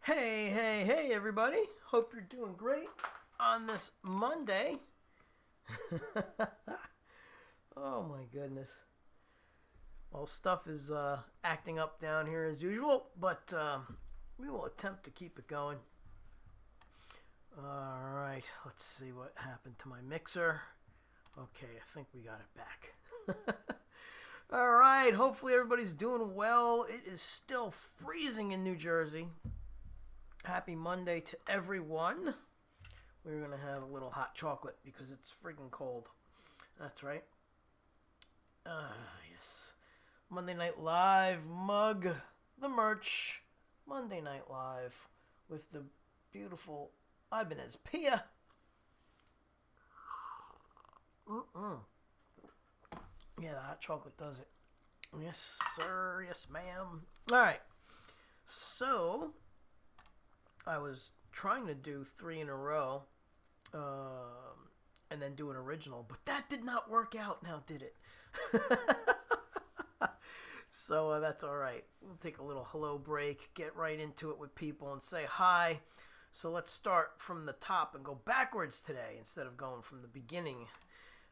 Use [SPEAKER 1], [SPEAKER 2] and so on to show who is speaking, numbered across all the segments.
[SPEAKER 1] Hey, hey, hey, everybody. Hope you're doing great on this Monday. Oh, my goodness. Well, stuff is acting up down here as usual, but we will attempt to keep it going. All right, let's see what happened to my mixer. Okay, I think we got it back. All right, hopefully everybody's doing well. It is still freezing in New Jersey. Happy Monday to everyone. We're going to have a little hot chocolate because it's freaking cold. That's right. Yes. Monday Night Live mug, the merch. Monday Night Live with the beautiful Ibanez Pia. Yeah, the hot chocolate does it. Yes, sir. Yes, ma'am. All right. So, I was trying to do 3 in a row and then do an original, but that did not work out now, did it? So that's all right. We'll take a little hello break, get right into it with people and say hi. So let's start from the top and go backwards today instead of going from the beginning.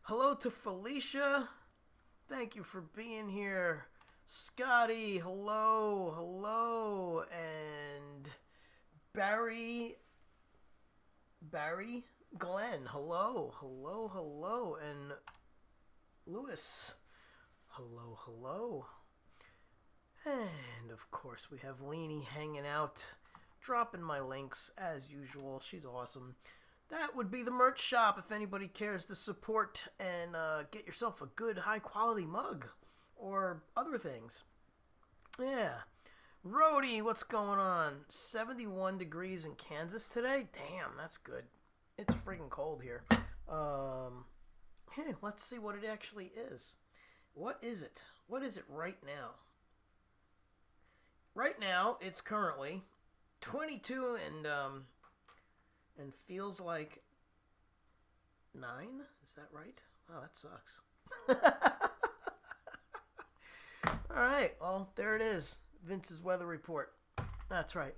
[SPEAKER 1] Hello to Felicia. Thank you for being here. Scotty, hello, hello. And Barry, Glenn, hello, hello, hello. And Lewis, hello, hello. And of course we have Leanie hanging out, dropping my links as usual. She's awesome. That would be the merch shop if anybody cares to support and get yourself a good high quality mug or other things. Yeah. Rody, what's going on? 71 degrees in Kansas today? Damn, that's good. It's freaking cold here. Hey, let's see what it actually is. What is it? What is it right now? Right now, it's currently 22 and feels like 9. Is that right? Oh, that sucks. All right, well, there it is. Vince's weather report. That's right.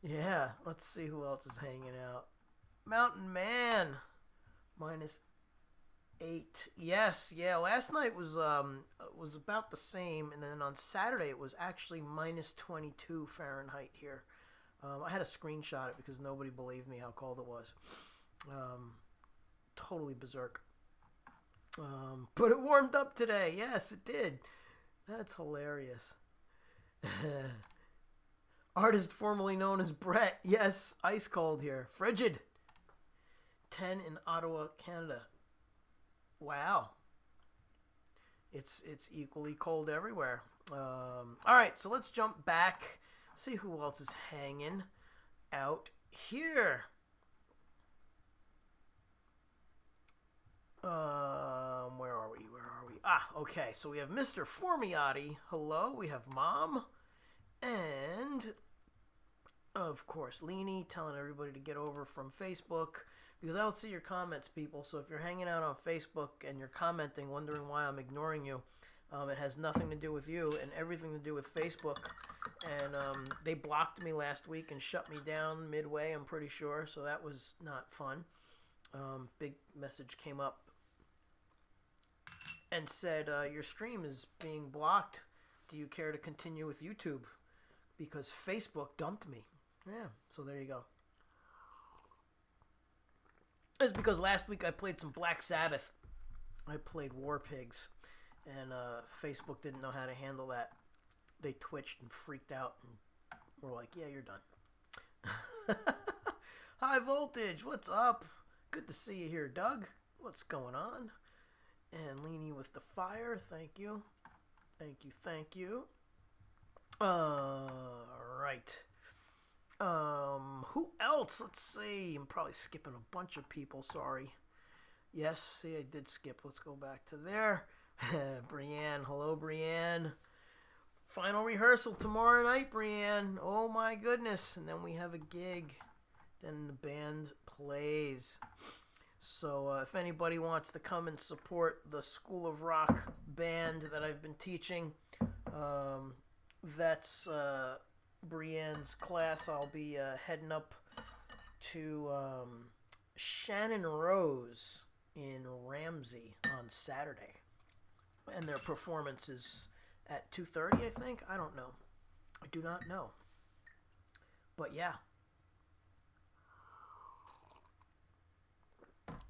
[SPEAKER 1] Yeah, let's see who else is hanging out. Mountain Man, -8. Yes, yeah. Last night was about the same, and then on Saturday it was actually -22 Fahrenheit here. I had to screenshot it because nobody believed me how cold it was. Totally berserk. But it warmed up today. Yes, it did. That's hilarious. Artist formerly known as Brett. Yes, ice cold here. Frigid. 10 in Ottawa, Canada. Wow. It's equally cold everywhere. All right, so let's jump back. See who else is hanging out here. Where are we? Ah, okay. So we have Mr. Formiati. Hello. We have Mom. And, of course, Leanie telling everybody to get over from Facebook because I don't see your comments, people. So if you're hanging out on Facebook and you're commenting, wondering why I'm ignoring you, it has nothing to do with you and everything to do with Facebook. And they blocked me last week and shut me down midway, I'm pretty sure. So that was not fun. Big message came up and said, your stream is being blocked. Do you care to continue with YouTube? Because Facebook dumped me. Yeah, so there you go. It's because last week I played some Black Sabbath. I played War Pigs. And Facebook didn't know how to handle that. They twitched and freaked out and were like, yeah, you're done. High Voltage, what's up? Good to see you here, Doug. What's going on? And Leanie with the fire, thank you. Thank you, thank you. Right. Who else? Let's see. I'm probably skipping a bunch of people, sorry. Yes, see, I did skip. Let's go back to there. Brienne, hello, Brienne. Final rehearsal tomorrow night, Brienne. Oh my goodness. And then we have a gig. Then the band plays. So if anybody wants to come and support the School of Rock band that I've been teaching, that's Brienne's class, I'll be heading up to Shannon Rose in Ramsey on Saturday, and their performance is at 2:30, I think. I don't know. I do not know. But yeah.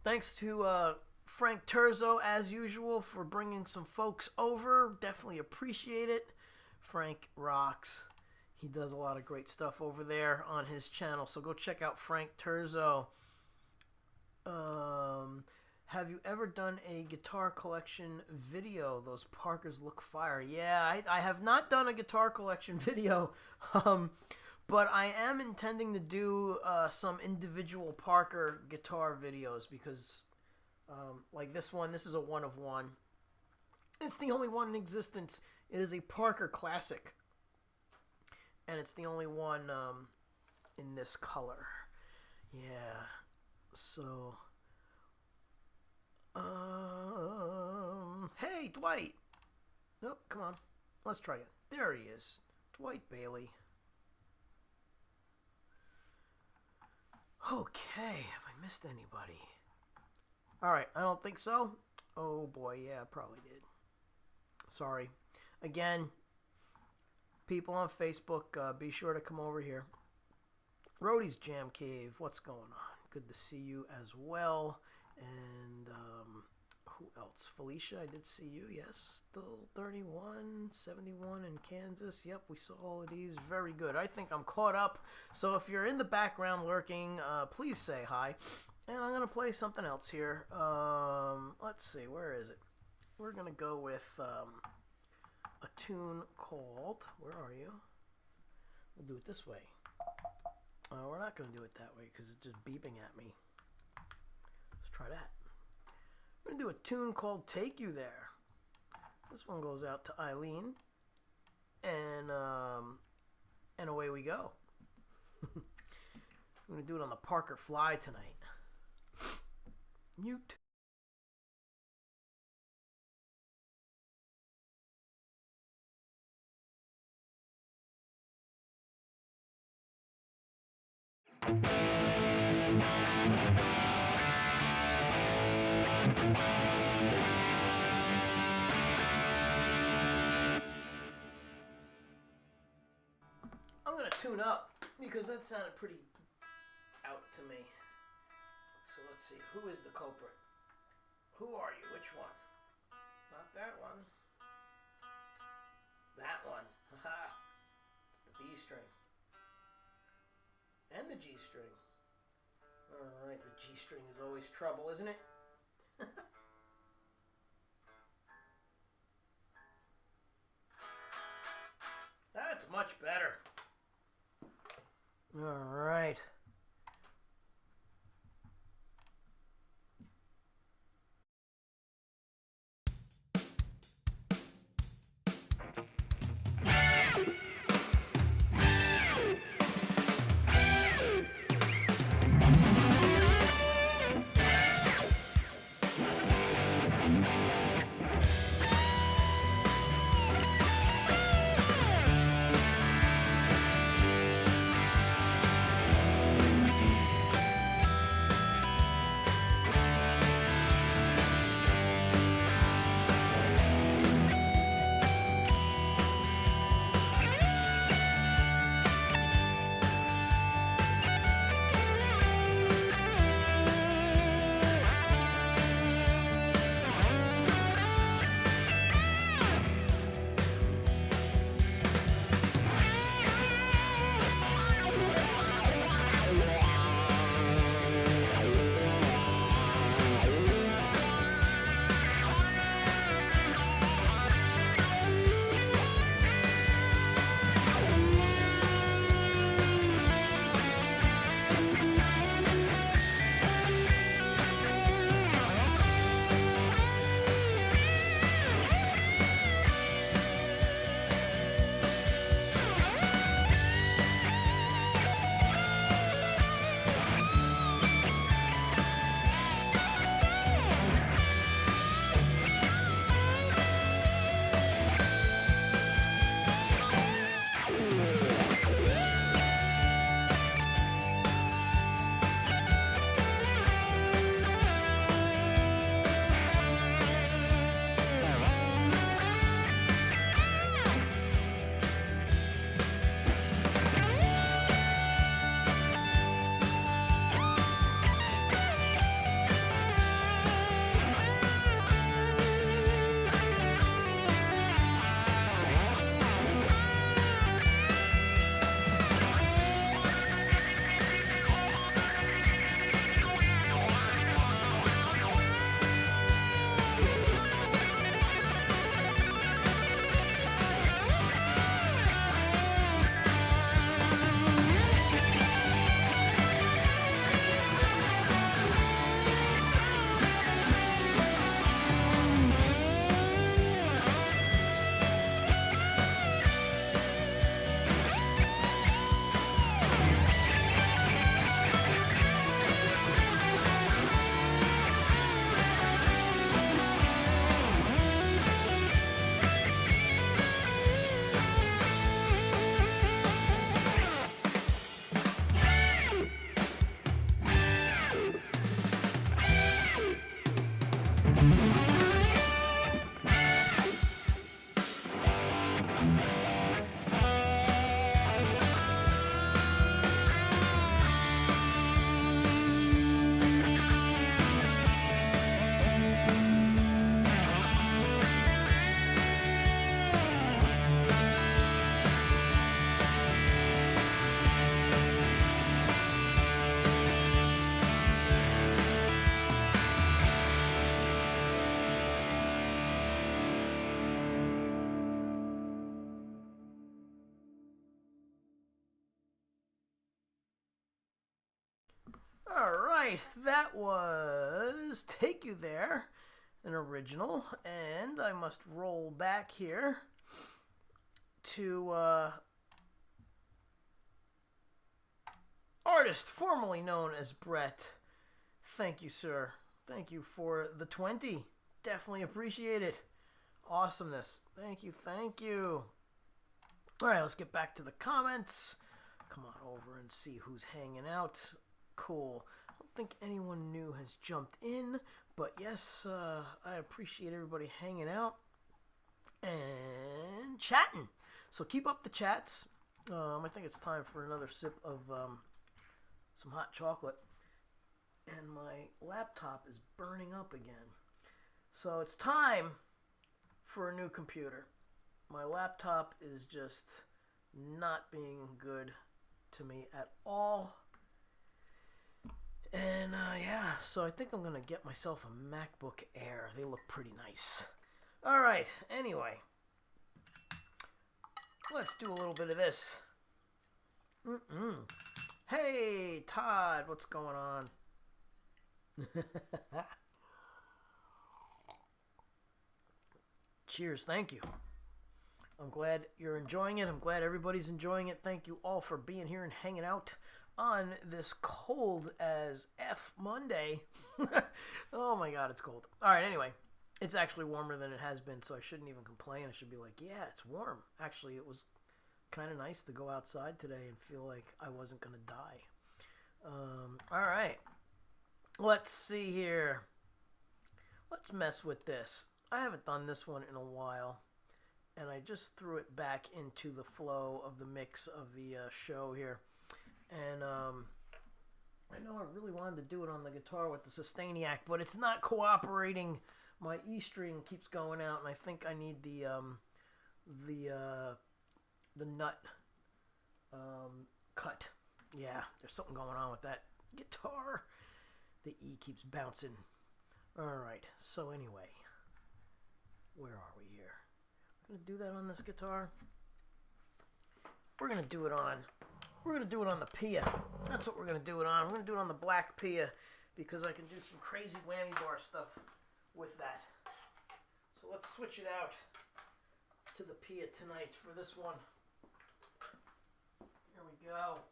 [SPEAKER 1] Thanks to Frank Terzo, as usual, for bringing some folks over. Definitely appreciate it. Frank rocks. He does a lot of great stuff over there on his channel, so go check out Frank Terzo. Have you ever done a guitar collection video? Those Parkers look fire. Yeah, I have not done a guitar collection video, but I am intending to do some individual Parker guitar videos because, like this one, this is a one of one. It's the only one in existence. It is a Parker classic, and it's the only one in this color. Yeah, so... hey, Dwight. Nope, come on. Let's try it. There he is. Dwight Bailey. Okay, have I missed anybody? Alright, I don't think so. Oh boy, yeah, I probably did. Sorry. Again, people on Facebook, be sure to come over here. Rhodey's Jam Cave, what's going on? Good to see you as well. And who else? Felicia, I did see you. Yes, still 31, 71 in Kansas. Yep, we saw all of these. Very good. I think I'm caught up. So if you're in the background lurking, please say hi. And I'm going to play something else here. Let's see, where is it? We're going to go with a tune called... Where are you? We'll do it this way. We're not going to do it that way because it's just beeping at me. Try that. We're going to do a tune called Take You There. This one goes out to Eileen. And away we go. I'm going to do it on the Parker Fly tonight. Mute. I'm going to tune up because that sounded pretty out to me. So let's see. Who is the culprit? Who are you? Which one? Not that one. That one. Haha. It's the B string. And the G string. Alright, the G string is always trouble, isn't it? That's much better. Alright. All right, that was Take You There, an original, and I must roll back here to artist formerly known as Brett. Thank you, sir. Thank you for the 20. Definitely appreciate it. Awesomeness. Thank you, thank you. All right, let's get back to the comments. Come on over and see who's hanging out. Cool. I don't think anyone new has jumped in, but yes, I appreciate everybody hanging out and chatting. So keep up the chats. I think it's time for another sip of some hot chocolate. And my laptop is burning up again. So it's time for a new computer. My laptop is just not being good to me at all. And yeah, so I think I'm going to get myself a MacBook Air. They look pretty nice. All right, anyway. Let's do a little bit of this. Hey, Todd, what's going on? Cheers, thank you. I'm glad you're enjoying it. I'm glad everybody's enjoying it. Thank you all for being here and hanging out on this cold as F Monday. Oh my God, it's cold. All right, anyway, it's actually warmer than it has been, so I shouldn't even complain. I should be like, yeah, it's warm. Actually, it was kind of nice to go outside today and feel like I wasn't going to die. All right. Let's see here. Let's mess with this. I haven't done this one in a while, and I just threw it back into the flow of the mix of the show here. And I know I really wanted to do it on the guitar with the Sustainiac, but it's not cooperating. My E string keeps going out, and I think I need the nut cut. Yeah, there's something going on with that guitar. The E keeps bouncing. Alright, so anyway. Where are we here? We're going to do that on this guitar. We're going to do it on the Pia. That's what we're going to do it on. We're going to do it on the black Pia because I can do some crazy whammy bar stuff with that. So let's switch it out to the Pia tonight for this one. Here we go.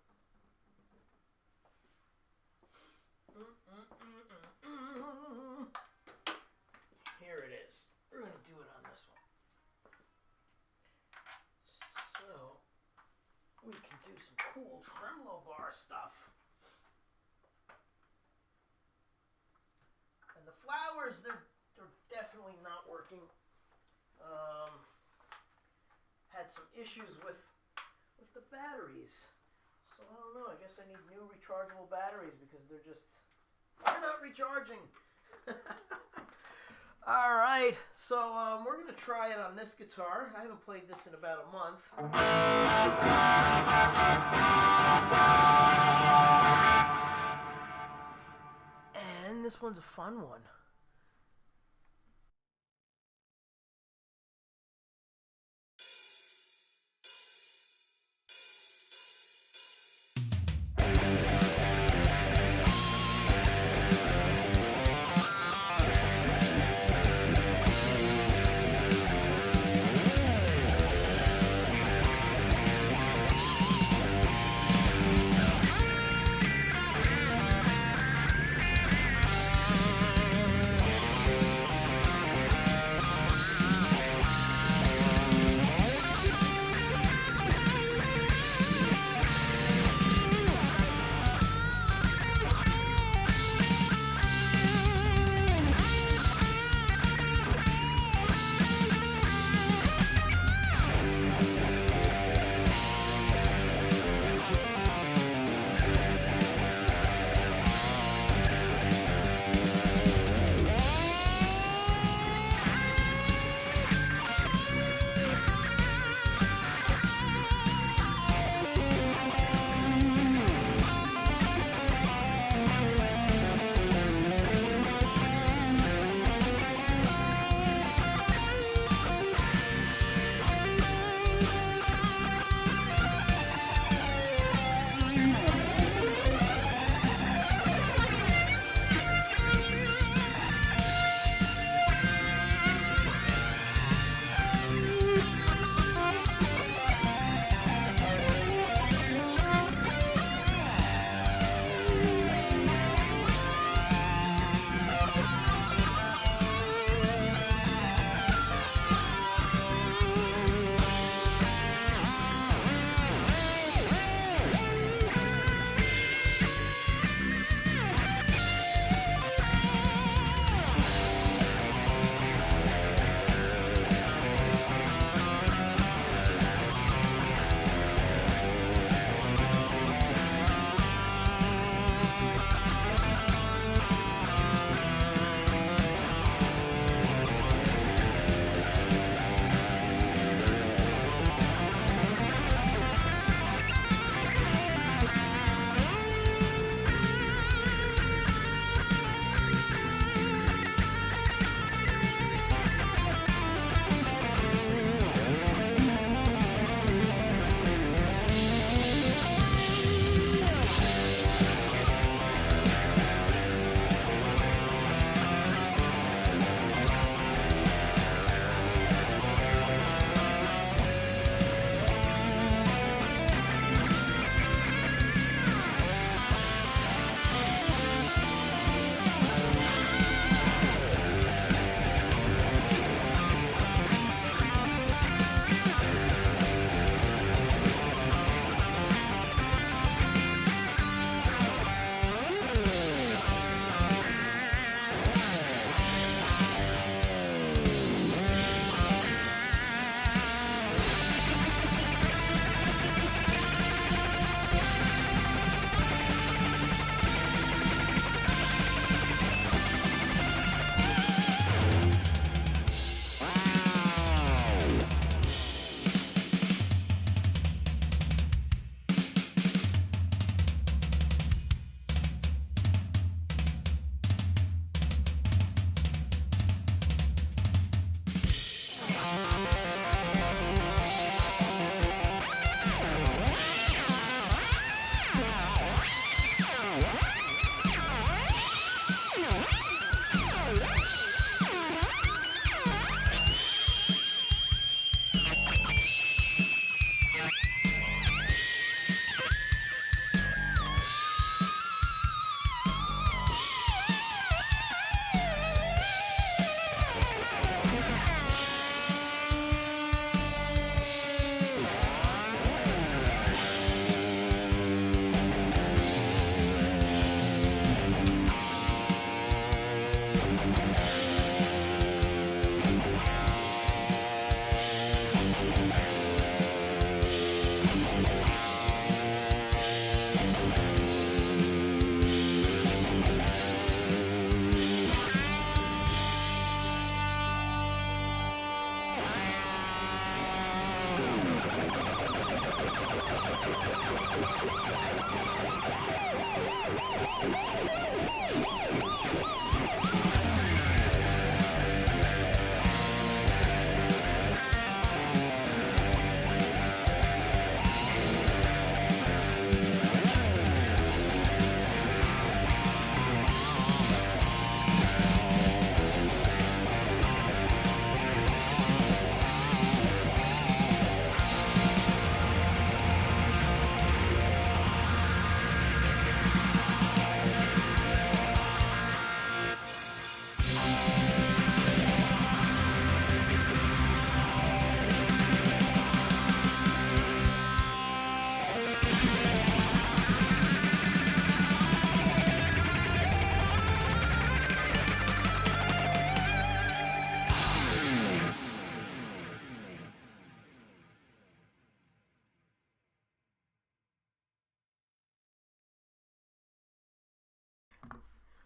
[SPEAKER 1] Here it is. We're going to do it on this one. So, we can do some cool tremolo bar stuff. And the flowers, they're definitely not working. Had some issues with the batteries. So I don't know, I guess I need new rechargeable batteries because they're not recharging. All right, so we're going to try it on this guitar. I haven't played this in about a month. And this one's a fun one.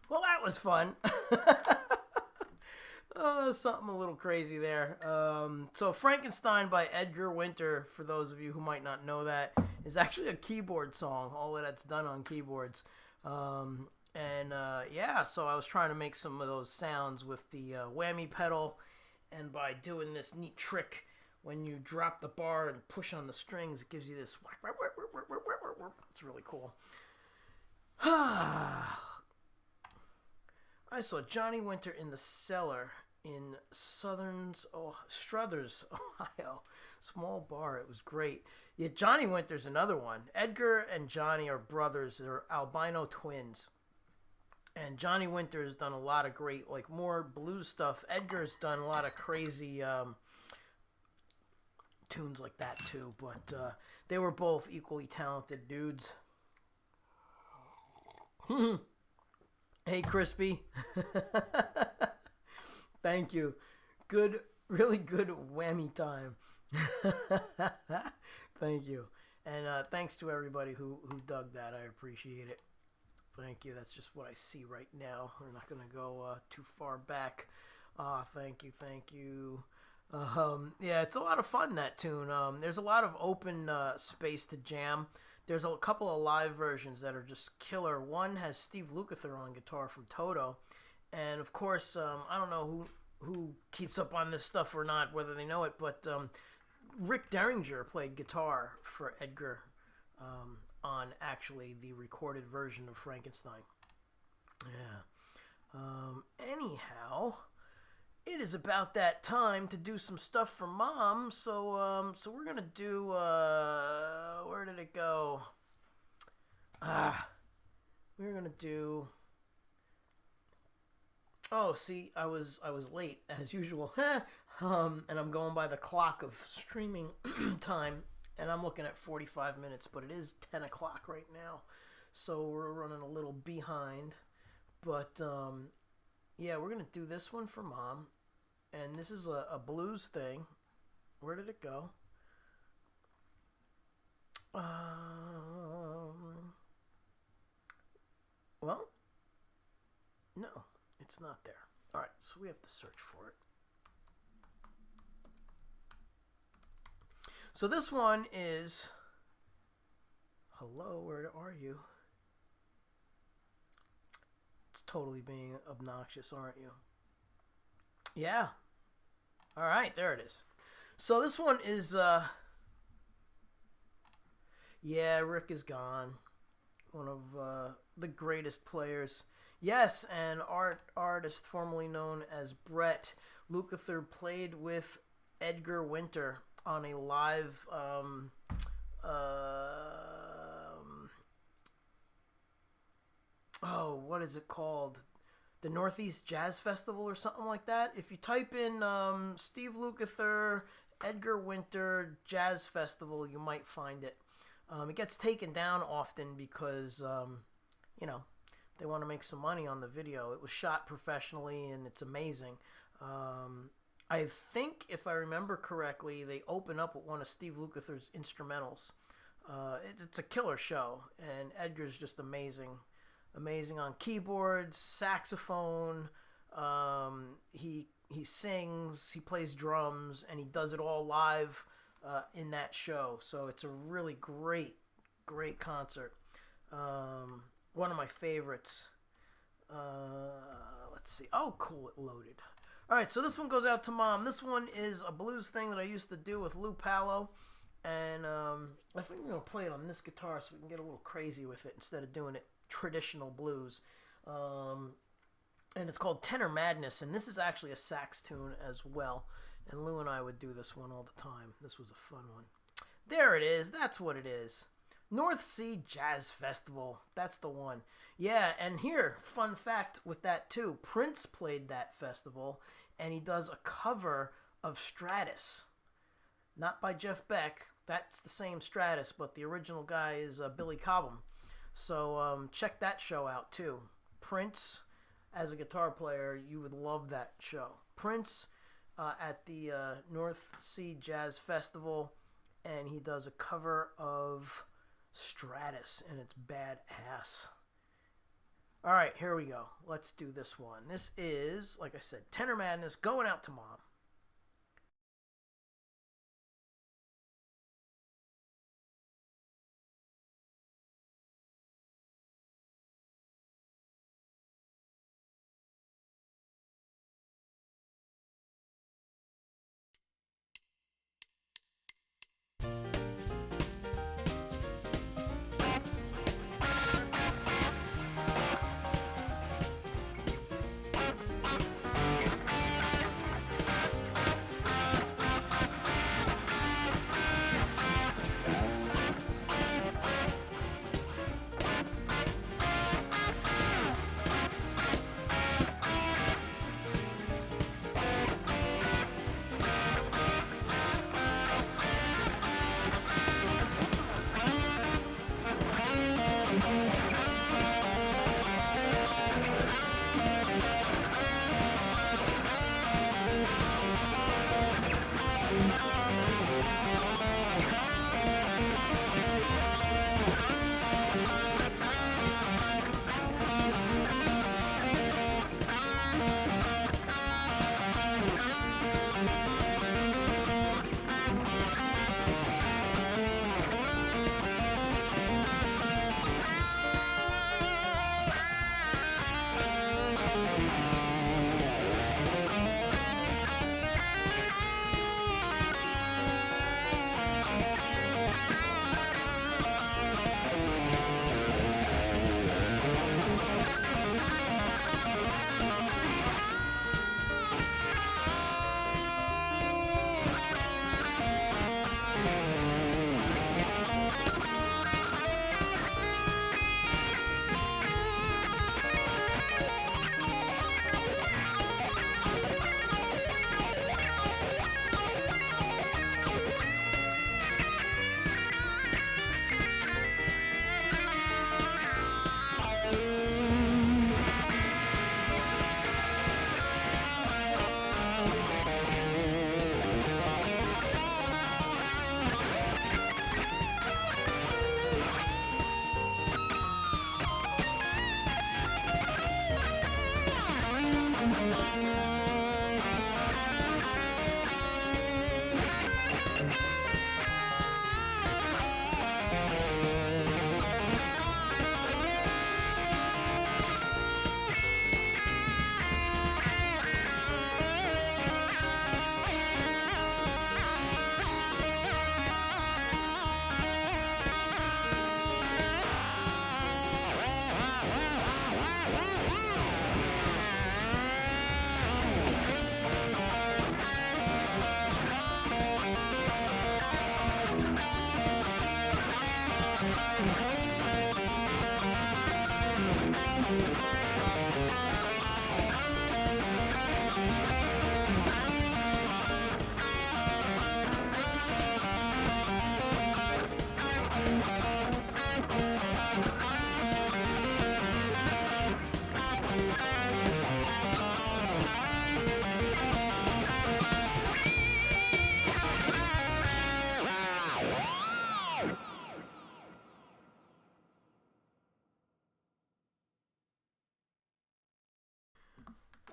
[SPEAKER 1] Well, that was fun. Something a little crazy there. So Frankenstein by Edgar Winter, for those of you who might not know that, is actually a keyboard song. All of that's done on keyboards. Yeah, so I was trying to make some of those sounds with the whammy pedal, and by doing this neat trick, when you drop the bar and push on the strings, it gives you this. It's really cool. I saw Johnny Winter in the Cellar in Struthers, Ohio. Small bar. It was great. Yeah, Johnny Winter's another one. Edgar and Johnny are brothers. They're albino twins. And Johnny Winter's done a lot of great, like, more blues stuff. Edgar's done a lot of crazy tunes like that too. But they were both equally talented dudes. Hey, Crispy. Thank you. Good, really good whammy time. Thank you. And thanks to everybody who dug that. I appreciate it. Thank you. That's just what I see right now. We're not going to go too far back. Thank you. Thank you. Yeah, it's a lot of fun, that tune. There's a lot of open space to jam. There's a couple of live versions that are just killer. One has Steve Lukather on guitar from Toto. And, of course, I don't know who keeps up on this stuff or not, whether they know it, but Rick Derringer played guitar for Edgar on, actually, the recorded version of Frankenstein. Yeah. Anyhow, it is about that time to do some stuff for Mom, so we're going to do, where did it go? We're going to do... Oh, see, I was late, as usual. And I'm going by the clock of streaming time, and I'm looking at 45 minutes, but it is 10 o'clock right now, so we're running a little behind. But, yeah, we're going to do this one for Mom, and this is a blues thing. Where did it go? Well, no. It's not there. All right, so we have to search for it. So this one is... Hello, where are you? It's totally being obnoxious, aren't you? Yeah. All right, there it is. So this one is... Yeah, Rick is gone. One of the greatest players. Yes, an artist formerly known as Brett Lukather played with Edgar Winter on a live what is it called? The Northeast Jazz Festival or something like that. If you type in Steve Lukather, Edgar Winter Jazz Festival, you might find it. It gets taken down often because, they want to make some money on the video. It was shot professionally, and it's amazing. I think, if I remember correctly, they open up with one of Steve Lukather's instrumentals. It's a killer show, and Edgar's just amazing. Amazing on keyboards, saxophone. He sings, he plays drums, and he does it all live in that show. So it's a really great concert. One of my favorites. Let's see. Oh, cool. It loaded. All right, so this one goes out to Mom. This one is a blues thing that I used to do with Lou Palo. And I think I'm going to play it on this guitar so we can get a little crazy with it instead of doing it traditional blues. And it's called Tenor Madness. And this is actually a sax tune as well. And Lou and I would do this one all the time. This was a fun one. There it is. That's what it is. North Sea Jazz Festival. That's the one. Yeah, and here, fun fact with that too. Prince played that festival, and he does a cover of Stratus. Not by Jeff Beck. That's the same Stratus, but the original guy is Billy Cobham. So check that show out too. Prince, as a guitar player, you would love that show. Prince at the North Sea Jazz Festival, and he does a cover of Stratus, and it's badass. All right, here we go. Let's do this one. This is, like I said, Tenor Madness, Going Out to Mom.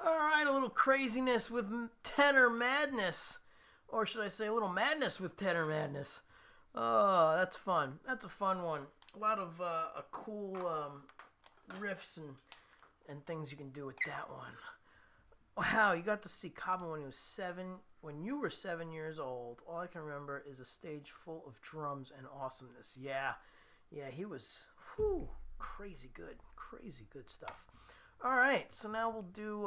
[SPEAKER 1] All right, a little craziness with Tenor Madness. Or should I say a little madness with Tenor Madness. Oh, that's fun. That's a fun one. A lot of cool riffs and things you can do with that one. Wow, you got to see Cabo when he was 7. When you were 7 years old, all I can remember is a stage full of drums and awesomeness. Yeah, he was crazy good stuff. All right, so now we'll do,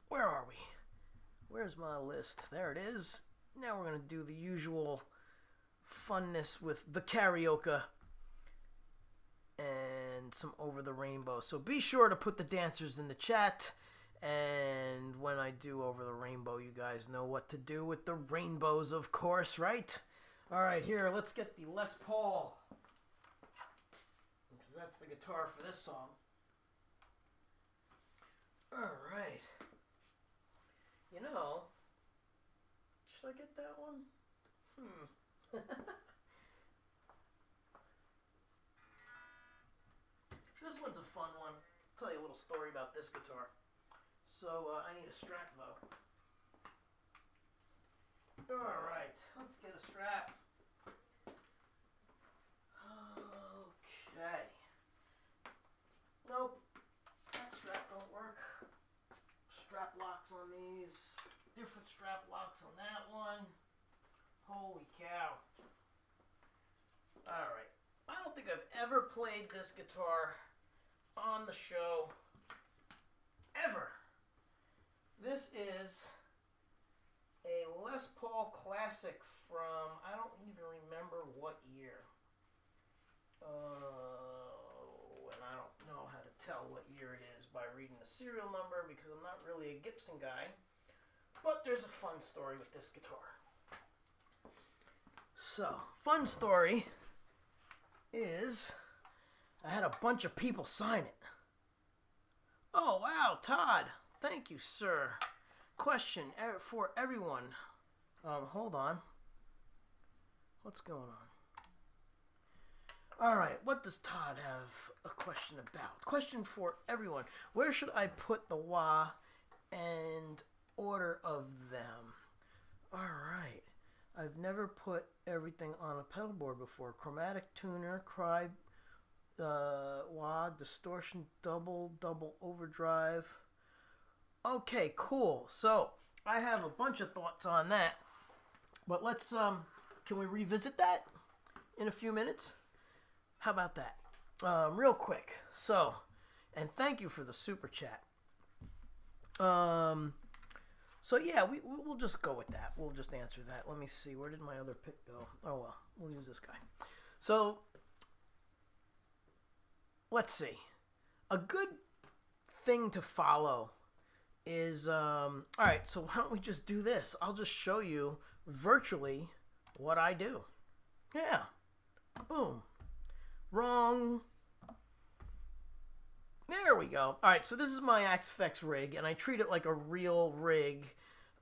[SPEAKER 1] where are we? Where's my list? There it is. Now we're going to do the usual funness with the karaoke and some Over the Rainbow. So be sure to put the dancers in the chat. And when I do Over the Rainbow, you guys know what to do with the rainbows, of course, right? All right, here, let's get the Les Paul, because that's the guitar for this song. All right. You know, should I get that one? This one's a little story about this guitar. So I need a strap though. Alright, let's get a strap. Okay. Nope. That strap don't work. Strap locks on these. Different strap locks on that one. Holy cow. Alright. I don't think I've ever played this guitar on the show. Ever. This is a Les Paul Classic from, I don't even remember what year. And I don't know how to tell what year it is by reading the serial number because I'm not really a Gibson guy. But there's a fun story with this guitar. So, fun story is I had a bunch of people sign it. Oh, wow, Todd. Thank you, sir. Question for everyone. Hold on. What's going on? All right, what does Todd have a question about? Question for everyone. Where should I put the wah and order of them? All right. I've never put everything on a pedal board before. Chromatic tuner, cry, wah, distortion, double overdrive. Okay, cool. So I have a bunch of thoughts on that, but let's can we revisit that in a few minutes? How about that? Real quick. So, and thank you for the super chat. So yeah, we'll just go with that. We'll just answer that. Let me see. Where did my other pick go? Oh well, we'll use this guy. So let's see. A good thing to follow is all right. So why don't we just do this? I'll just show you virtually what I do. Yeah. Boom. Wrong. There we go. All right, so this is my Axe-Fx rig, and I treat it like a real rig,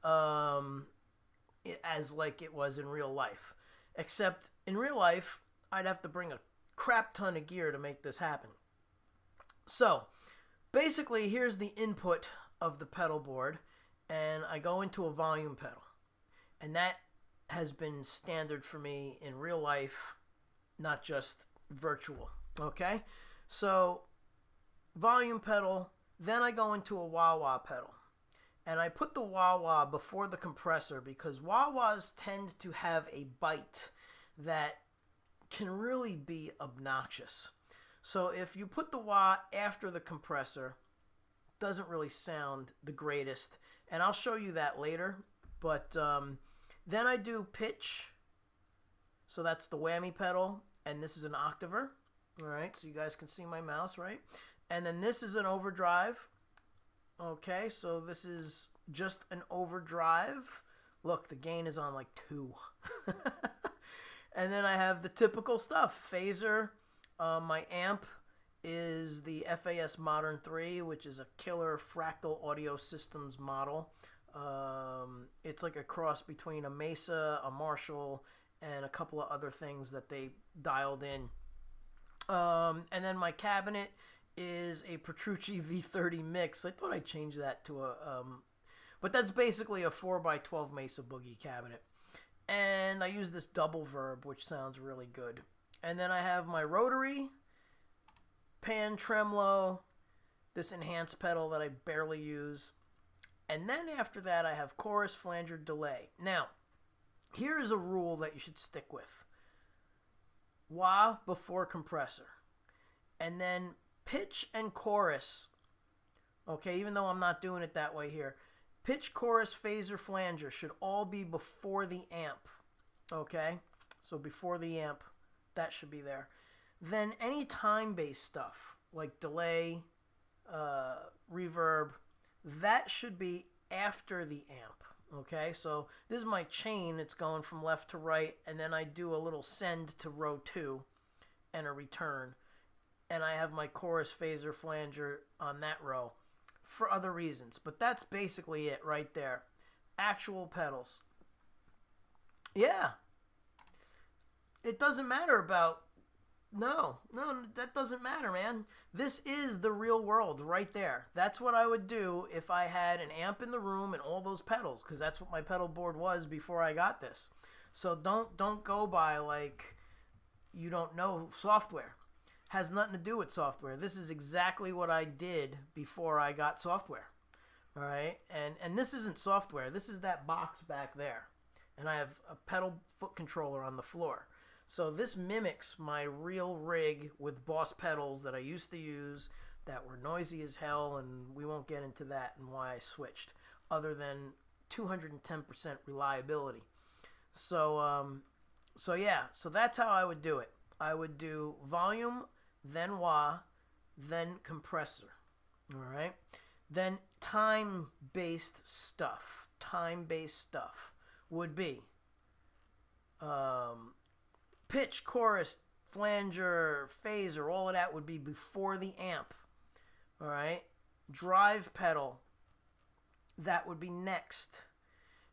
[SPEAKER 1] as like it was in real life. Except in real life, I'd have to bring a crap ton of gear to make this happen. So, basically, here's the input of the pedal board, and I go into a volume pedal. And that has been standard for me in real life, not just virtual. Okay? So volume pedal, then I go into a wah-wah pedal. And I put the wah-wah before the compressor because wah-wahs tend to have a bite that can really be obnoxious. So if you put the wah after the compressor, it doesn't really sound the greatest. And I'll show you that later. But then I do pitch. So that's the whammy pedal. And this is an octaver. All right, so you guys can see my mouse, right? And then this is an overdrive. Okay, so this is just an overdrive. Look, the gain is on like 2. And then I have the typical stuff. Phaser. My amp is the FAS Modern 3, which is a killer Fractal Audio Systems model. It's like a cross between a Mesa, a Marshall, and a couple of other things that they dialed in. And then my cabinet is a Petrucci V30 mix. I thought I'd change that to a... but that's basically a 4x12 Mesa Boogie cabinet. And I use this double verb, which sounds really good. And then I have my rotary, pan tremolo, this enhanced pedal that I barely use. And then after that, I have chorus, flanger, delay. Now, here is a rule that you should stick with. Wah before compressor. And then pitch and chorus. Okay, even though I'm not doing it that way here. Pitch, chorus, phaser, flanger should all be before the amp. Okay, so before the amp, that should be there. Then any time-based stuff, like delay, reverb, that should be after the amp. Okay, so this is my chain. It's going from left to right, and then I do a little send to row 2 and a return. And I have my chorus, phaser, flanger on that row for other reasons. But that's basically it right there. Actual pedals. Yeah. It doesn't matter about No, no, that doesn't matter, man. This is the real world right there. That's what I would do if I had an amp in the room and all those pedals, because that's what my pedal board was before I got this. So don't go by like you don't know software. Has nothing to do with software. This is exactly what I did before I got software. All right, and this isn't software. This is that box back there, and I have a pedal foot controller on the floor. So this mimics my real rig with Boss pedals that I used to use that were noisy as hell, and we won't get into that and why I switched, other than 210% reliability. So so yeah, so that's how I would do it. I would do volume, then wah, then compressor. All right. Then time-based stuff. Time-based stuff would be pitch, chorus, flanger, phaser, all of that would be before the amp. All right. Drive pedal, that would be next.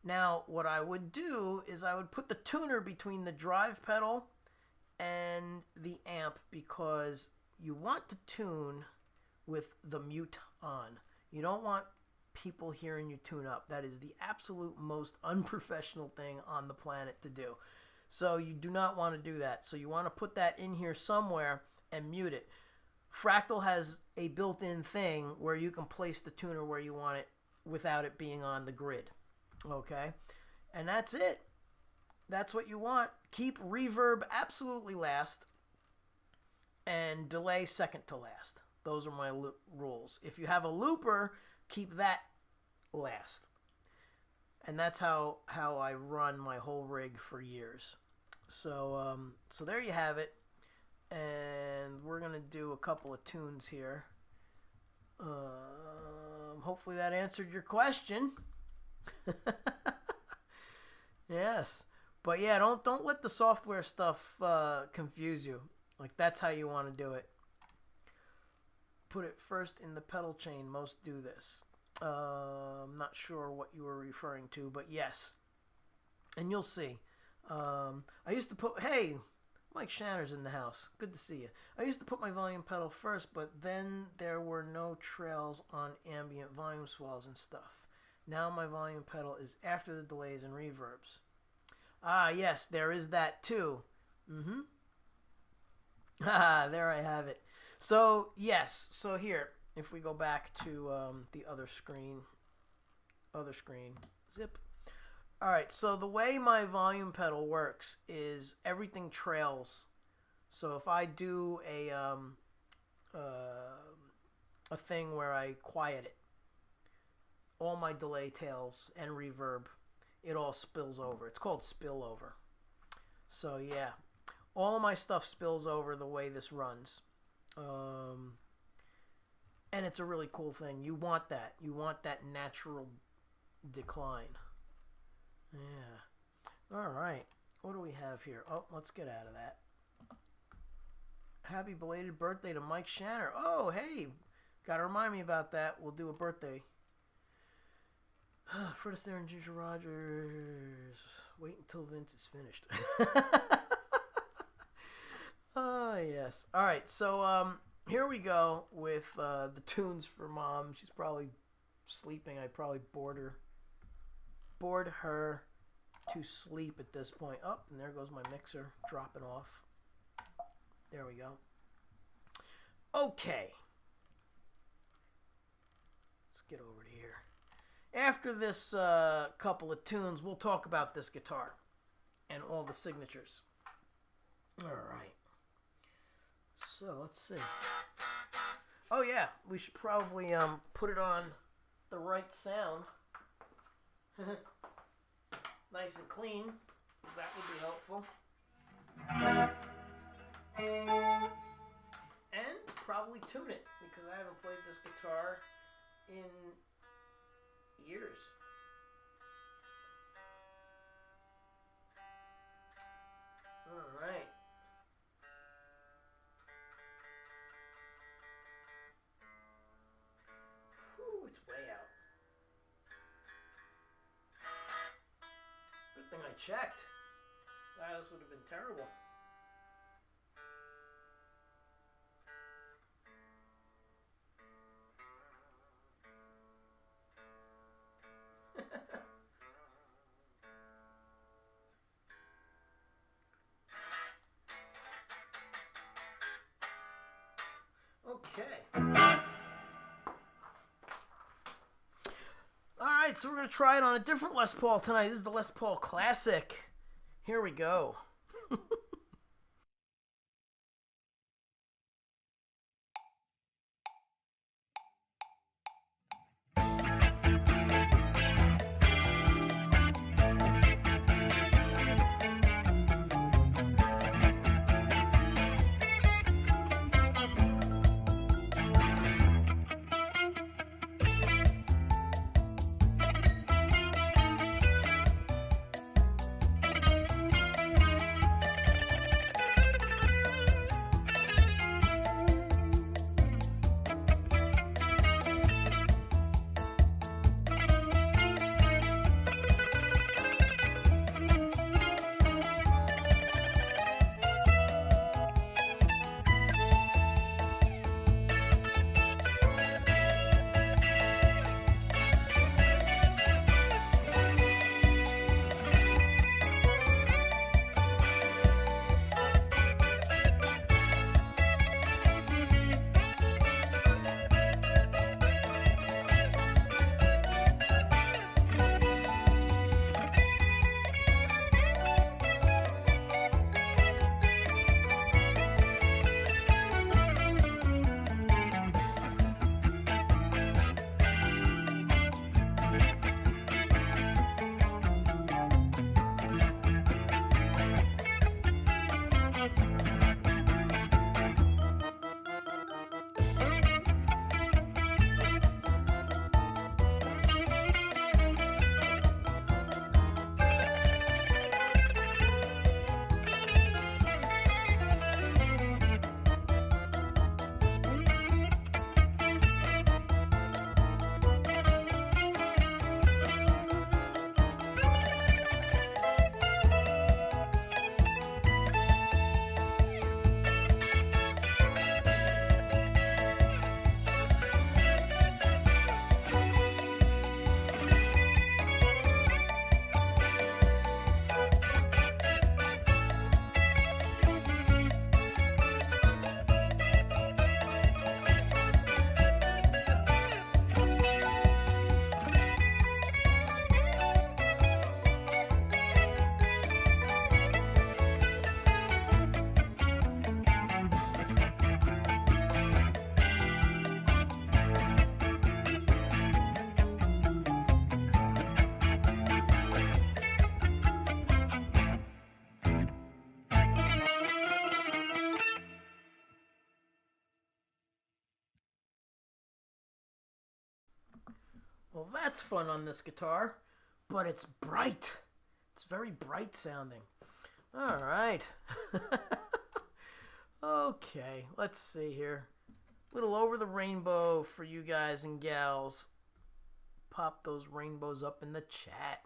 [SPEAKER 1] Now, what I would do is I would put the tuner between the drive pedal and the amp, because you want to tune with the mute on. You don't want people hearing you tune up. That is the absolute most unprofessional thing on the planet to do. So you do not want to do that. So you want to put that in here somewhere and mute it. Fractal has a built-in thing where you can place the tuner where you want it without it being on the grid. Okay? And that's it. That's what you want. Keep reverb absolutely last and delay second to last. Those are my rules. If you have a looper, keep that last. And that's how I run my whole rig for years. So so there you have it. And we're going to do a couple of tunes here. Hopefully that answered your question. Yes. But yeah, don't let the software stuff confuse you. Like, that's how you want to do it. Put it first in the pedal chain. Most do this. I'm not sure what you were referring to, but yes. And you'll see. I used to put... Hey, Mike Shanner's in the house. Good to see you. I used to put my volume pedal first, but then there were no trails on ambient volume swells and stuff. Now my volume pedal is after the delays and reverbs. Ah, yes, there is that too. Mm-hmm. Ah, there I have it. So, yes. So here, if we go back to the other screen. Zip. All right, so the way my volume pedal works is everything trails. So if I do a thing where I quiet it, all my delay tails and reverb, it all spills over. It's called spillover. So yeah, all of my stuff spills over the way this runs. And it's a really cool thing. You want that. You want that natural decline. Yeah. All right. What do we have here? Oh, let's get out of that. Happy belated birthday to Mike Shanner. Oh, hey. Got to remind me about that. We'll do a birthday. Fred Astaire and Ginger Rogers. Wait until Vince is finished. Oh, yes. All right. So, here we go with the tunes for Mom. She's probably sleeping. I probably bored her to sleep at this point. Oh, and there goes my mixer dropping off. There we go. Okay. Let's get over to here. After this couple of tunes, we'll talk about this guitar and all the signatures. All right. So, let's see. Oh, yeah. We should probably put it on the right sound. Nice and clean. That would be helpful. And probably tune it, because I haven't played this guitar in years. All right. Whew, it's way out. Good thing I checked. This would have been terrible. so we're going to try it on a different Les Paul tonight. This is the Les Paul Classic. Here we go. Well, that's fun on this guitar, but it's bright. It's very bright sounding. All right. Okay, let's see here. A little over the rainbow for you guys and gals. Pop those rainbows up in the chat.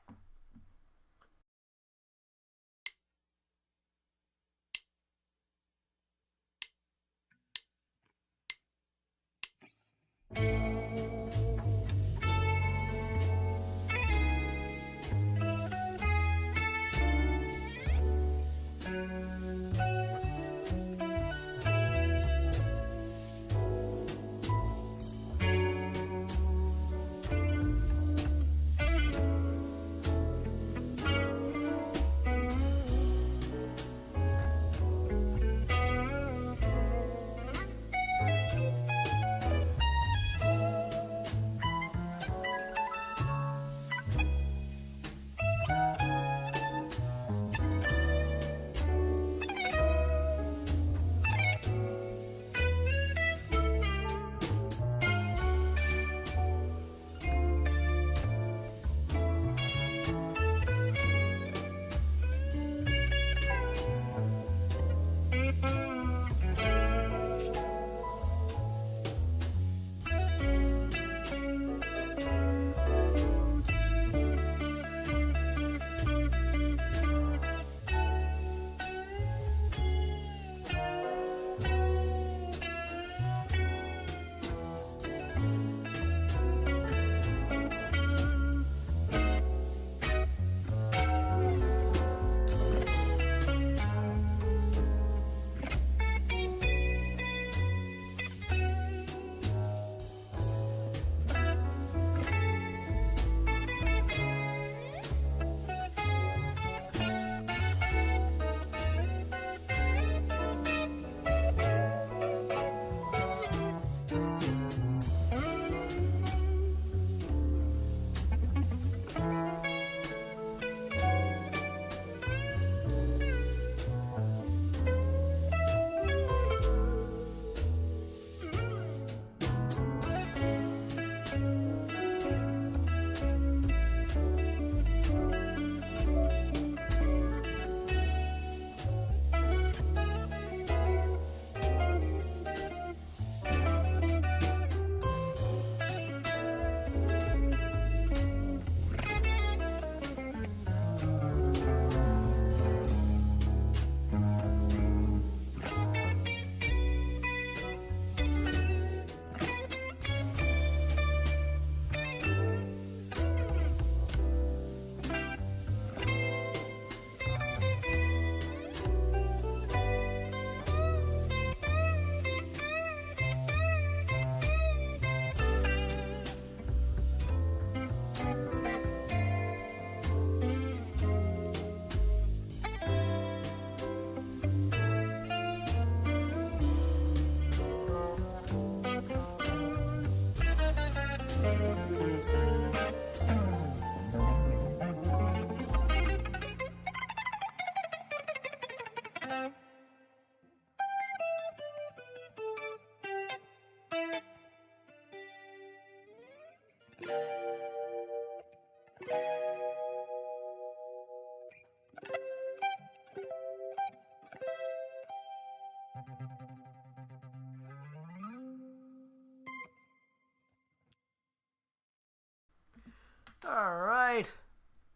[SPEAKER 1] All right.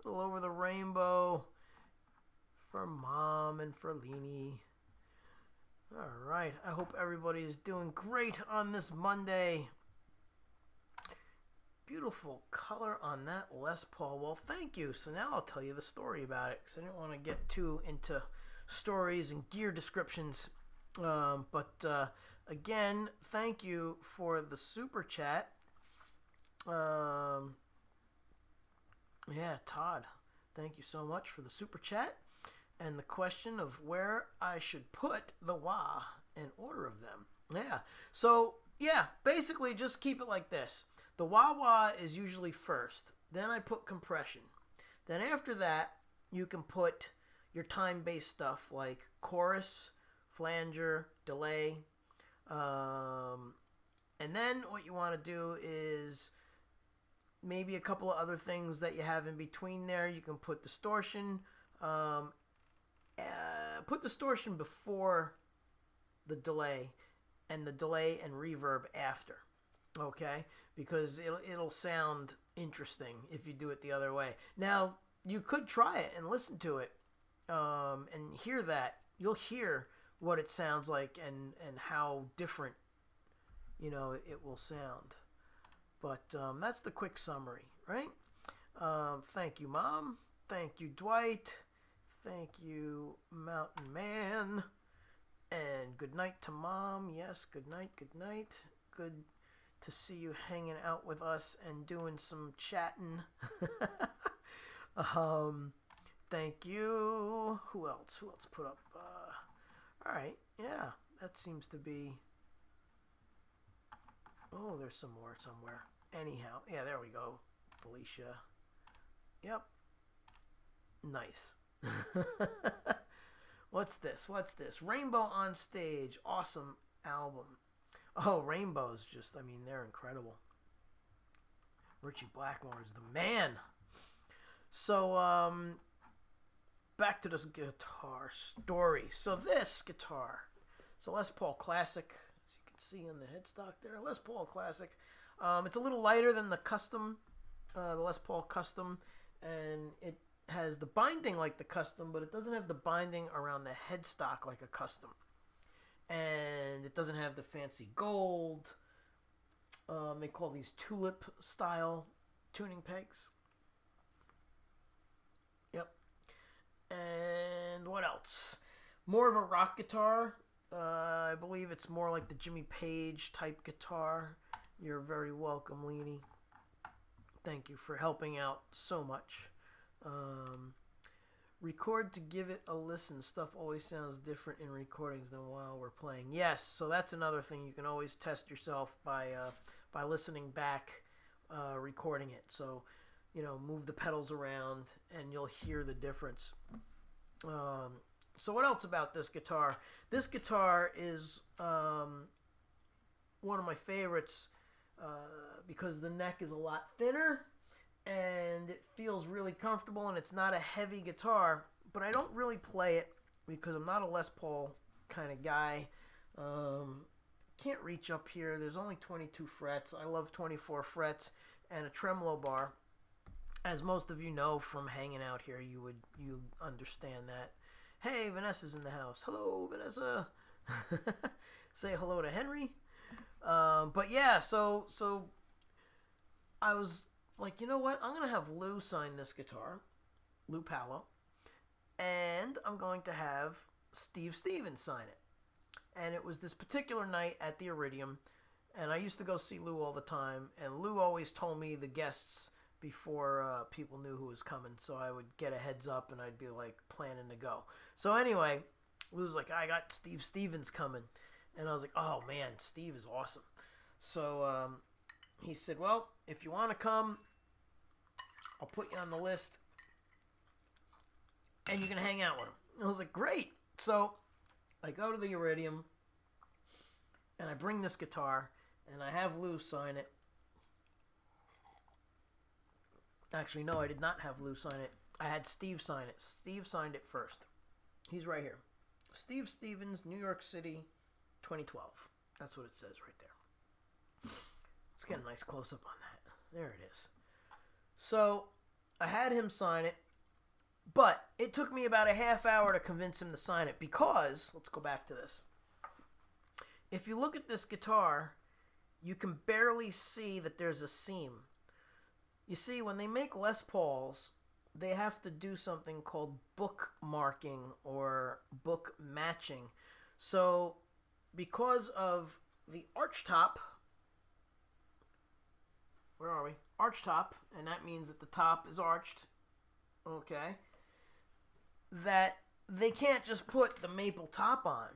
[SPEAKER 1] A little over the rainbow for Mom and for Leanie. All right. I hope everybody is doing great on this Monday. Beautiful color on that Les Paul. Well, thank you. So now I'll tell you the story about it because I didn't want to get too into stories and gear descriptions. But again, thank you for the super chat. Yeah, Todd, thank you so much for the super chat and the question of where I should put the wah in order of them. Yeah, so yeah, basically just keep it like this. The wah-wah is usually first. Then I put compression. Then after that, you can put your time-based stuff like chorus, flanger, delay. And then what you want to do is maybe a couple of other things that you have in between there. You can put distortion. Put distortion before the delay, and the delay and reverb after. Okay, because it'll sound interesting if you do it the other way. Now you could try it and listen to it, and hear that. You'll hear what it sounds like and how different, it will sound. But that's the quick summary, right? Thank you, Mom. Thank you, Dwight. Thank you, Mountain Man. And good night to Mom. Yes, good night, good night. Good to see you hanging out with us and doing some chatting. Thank you. Who else put up? All right, yeah, that seems to be... Oh, there's some more somewhere. Anyhow, yeah, there we go. Felicia. Yep. Nice. What's this? Rainbow on Stage. Awesome album. Oh, Rainbow's just, they're incredible. Richie Blackmore is the man. So, back to this guitar story. So this guitar, it's a Les Paul Classic, as you can see in the headstock there. Les Paul Classic. It's a little lighter than the Custom, the Les Paul Custom, and it has the binding like the Custom, but it doesn't have the binding around the headstock like a Custom. And it doesn't have the fancy gold. They call these tulip style tuning pegs. Yep. And what else? More of a rock guitar. I believe it's more like the Jimmy Page type guitar. You're very welcome, Leanie. Thank you for helping out so much. Record to give it a listen. Stuff always sounds different in recordings than while we're playing. Yes, so that's another thing. You can always test yourself by listening back, recording it. So, move the pedals around and you'll hear the difference. So what else about this guitar? This guitar is one of my favorites because the neck is a lot thinner and it feels really comfortable, and it's not a heavy guitar, but I don't really play it because I'm not a Les Paul kind of guy. Can't reach up here. There's only 22 frets. I love 24 frets and a tremolo bar. As most of you know from hanging out here, you understand that. Hey, Vanessa's in the house. Hello, Vanessa. Say hello to Henry. But yeah, so I was like, you know what? I'm going to have Lou sign this guitar, Lou Palo, and I'm going to have Steve Stevens sign it. And it was this particular night at the Iridium, and I used to go see Lou all the time, and Lou always told me the guests before people knew who was coming, so I would get a heads up and I'd be like planning to go. So anyway, Lou's like, I got Steve Stevens coming, and I was like, oh man, Steve is awesome. So he said, well, if you want to come, I'll put you on the list and you can hang out with him. And I was like, great. So I go to the Iridium and I bring this guitar and I have Lou sign it. Actually, no, I did not have Lou sign it. I had Steve sign it. Steve signed it first. He's right here. Steve Stevens, New York City, 2012. That's what it says right there. Let's get a nice close-up on that. There it is. So, I had him sign it, but it took me about a half hour to convince him to sign it because, let's go back to this. If you look at this guitar, you can barely see that there's a seam. You see, when they make Les Pauls, they have to do something called bookmarking or book matching. So, because of the arch top, where are we? Arch top, and that means that the top is arched, okay, that they can't just put the maple top on.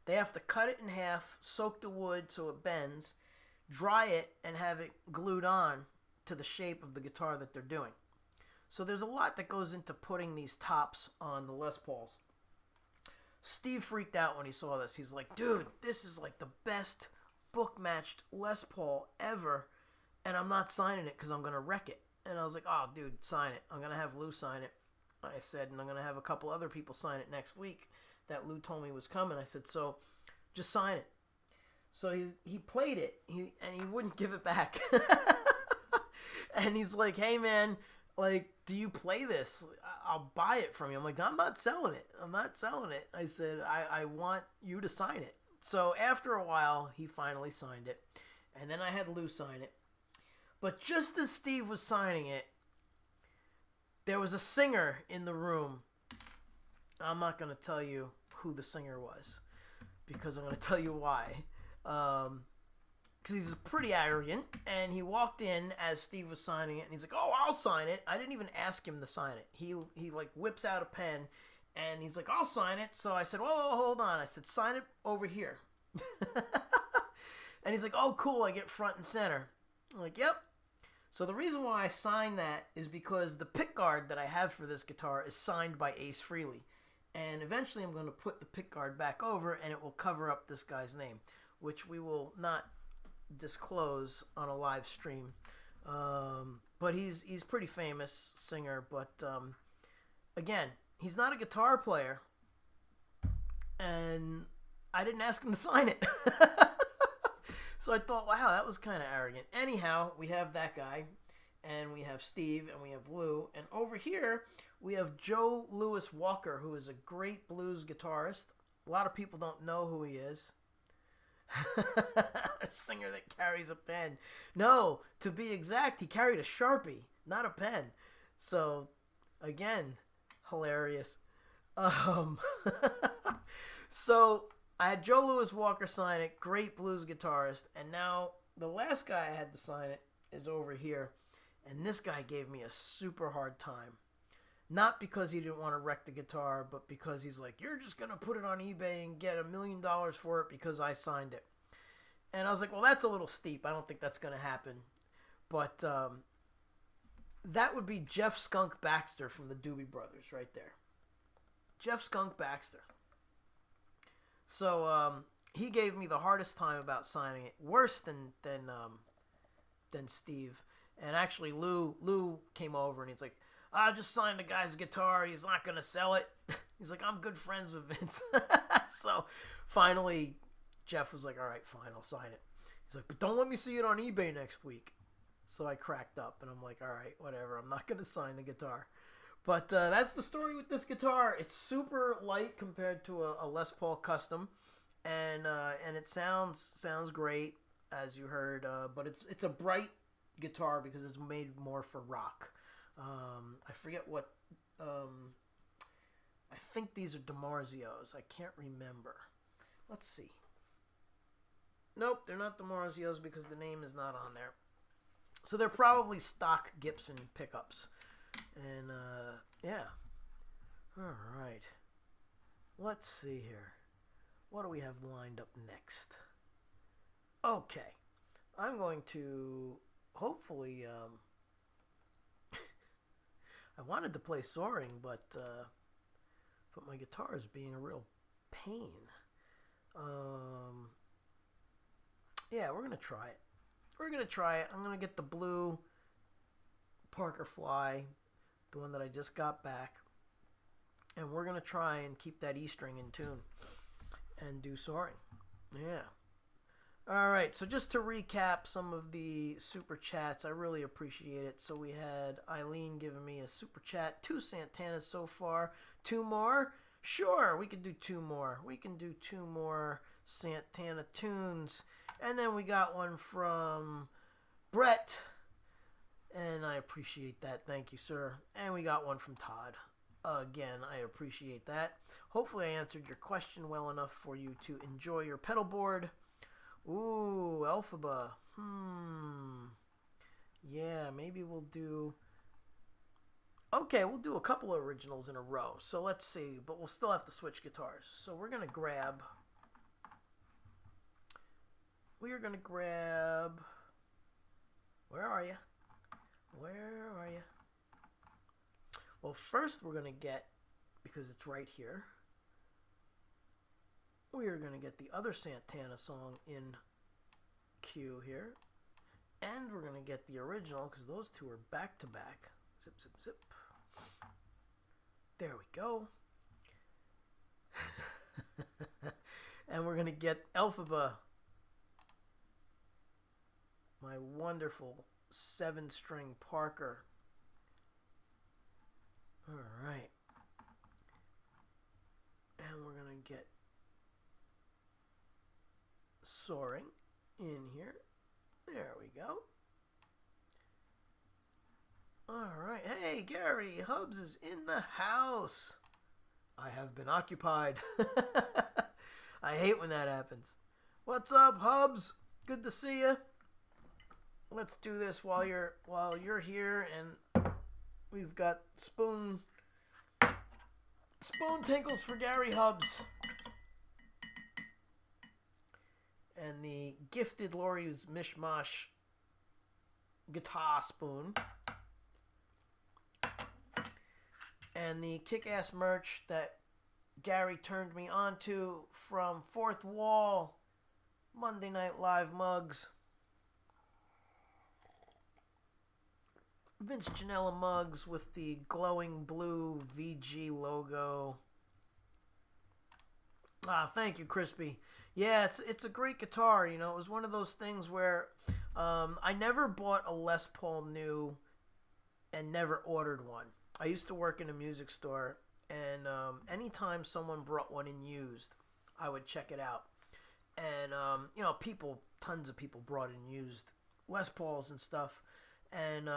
[SPEAKER 1] They have to cut it in half, soak the wood so it bends, dry it, and have it glued on to the shape of the guitar that they're doing. So there's a lot that goes into putting these tops on the Les Pauls. Steve freaked out when he saw this. He's like, dude, this is like the best book-matched Les Paul ever, and I'm not signing it because I'm going to wreck it. And I was like, oh, dude, sign it. I'm going to have Lou sign it. I said, and I'm going to have a couple other people sign it next week that Lou told me was coming. I said, so just sign it. So he played it, and he wouldn't give it back. And he's like, hey, man, like, do you play this? I'll buy it from you. I'm like, I'm not selling it. I'm not selling it. I said, I want you to sign it. So after a while, he finally signed it. And then I had Lou sign it. But just as Steve was signing it, there was a singer in the room. I'm not going to tell you who the singer was, because I'm going to tell you why. Because he's pretty arrogant, and he walked in as Steve was signing it, and he's like, oh, I'll sign it. I didn't even ask him to sign it. He like whips out a pen, and he's like, I'll sign it. So I said, whoa, hold on. I said, sign it over here. And he's like, oh, cool, I get front and center. I'm like, yep. So the reason why I signed that is because the pickguard that I have for this guitar is signed by Ace Frehley. And eventually I'm going to put the pickguard back over, and it will cover up this guy's name, which we will not disclose on a live stream. But he's pretty famous singer. But again, he's not a guitar player, and I didn't ask him to sign it. So I thought, wow, that was kind of arrogant. Anyhow, we have that guy, and we have Steve, and we have Lou, and over here we have Joe Louis Walker, who is a great blues guitarist. A lot of people don't know who he is. A singer that carries a pen. No, to be exact, he carried a Sharpie, not a pen. So, again, hilarious. So, I had Joe Louis Walker sign it, great blues guitarist, and now the last guy I had to sign it is over here, and this guy gave me a super hard time. Not because he didn't want to wreck the guitar, but because he's like, you're just going to put it on eBay and get $1 million for it because I signed it. And I was like, well, that's a little steep. I don't think that's going to happen. But that would be Jeff Skunk Baxter from the Doobie Brothers right there. Jeff Skunk Baxter. So he gave me the hardest time about signing it, worse than Steve. And actually, Lou came over and he's like, I just signed the guy's guitar. He's not gonna sell it. He's like, I'm good friends with Vince. So finally, Jeff was like, all right, fine, I'll sign it. He's like, but don't let me see it on eBay next week. So I cracked up and I'm like, all right, whatever. I'm not gonna sign the guitar. But that's the story with this guitar. It's super light compared to a Les Paul Custom, and it sounds great, as you heard. But it's a bright guitar because it's made more for rock. I forget what. I think these are DiMarzios. I can't remember. Let's see. Nope, they're not DiMarzios because the name is not on there. So they're probably stock Gibson pickups. And, yeah. All right. Let's see here. What do we have lined up next? Okay. I'm going to hopefully, I wanted to play Soaring, but my guitar is being a real pain. Yeah, we're going to try it. We're going to try it. I'm going to get the blue Parker Fly, the one that I just got back. And we're going to try and keep that E string in tune and do soaring. Yeah. All right, so just to recap some of the super chats, I really appreciate it. So we had Eileen giving me a super chat, 2 Santanas so far. 2 more? Sure, we can do 2 more. We can do 2 more Santana tunes. And then we got one from Brett, and I appreciate that. Thank you, sir. And we got one from Todd. Again, I appreciate that. Hopefully I answered your question well enough for you to enjoy your pedal board. Ooh, Elphaba. Yeah, maybe we'll do... Okay, we'll do a couple of originals in a row. So let's see, but we'll still have to switch guitars. So we're going to grab... We are going to grab... Where are you? Where are you? Well, first we're going to get, because it's right here, we are going to get the other Santana song in queue here. And we're going to get the original, because those two are back to back. Zip, zip, zip. There we go. And we're going to get Elphaba, my wonderful 7-string Parker. All right. And we're going to get Soaring in here. There we go. All right. Hey, Gary Hubs is in the house. I have been occupied. I hate when that happens. What's up, Hubs? Good to see you. Let's do this while you're here, and we've got spoon tinkles for Gary Hubs. And the gifted Lori's Mishmash guitar spoon. And the kick-ass merch that Gary turned me onto from Fourth Wall Monday Night Live mugs. Vince Janella mugs with the glowing blue VG logo. Ah, thank you, Crispy. Yeah, it's a great guitar. You know, it was one of those things where I never bought a Les Paul new and never ordered one. I used to work in a music store, and anytime someone brought one in used, I would check it out. And, you know, tons of people brought in used Les Pauls and stuff. And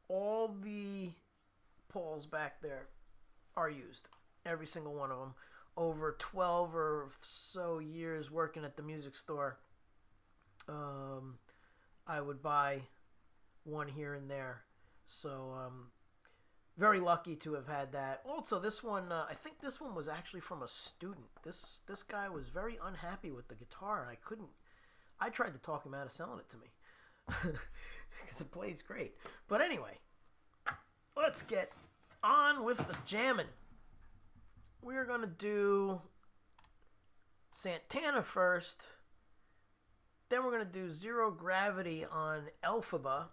[SPEAKER 1] all the Pauls back there are used. Every single one of them. Over 12 or so years working at the music store, I would buy one here and there. So, very lucky to have had that. Also, this one, I think this one was actually from a student. This guy was very unhappy with the guitar, and I tried to talk him out of selling it to me. Because it plays great. But anyway, let's get on with the jamming. We're going to do Santana first. Then we're going to do Zero Gravity on Elphaba.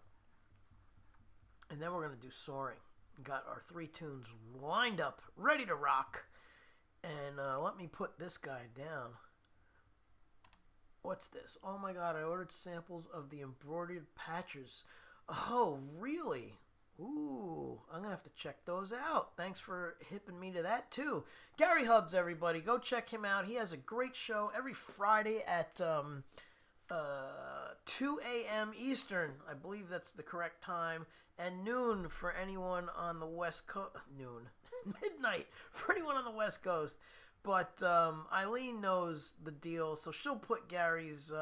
[SPEAKER 1] And then we're going to do Soaring. Got our 3 tunes lined up, ready to rock. And let me put this guy down. What's this? Oh my god, I ordered samples of the embroidered patches. Oh, really? Ooh, I'm going to have to check those out. Thanks for hipping me to that, too. Gary Hubs, everybody. Go check him out. He has a great show every Friday at 2 a.m. Eastern. I believe that's the correct time. And noon for anyone on the West Coast. Noon. Midnight for anyone on the West Coast. But Eileen knows the deal, so she'll put Gary's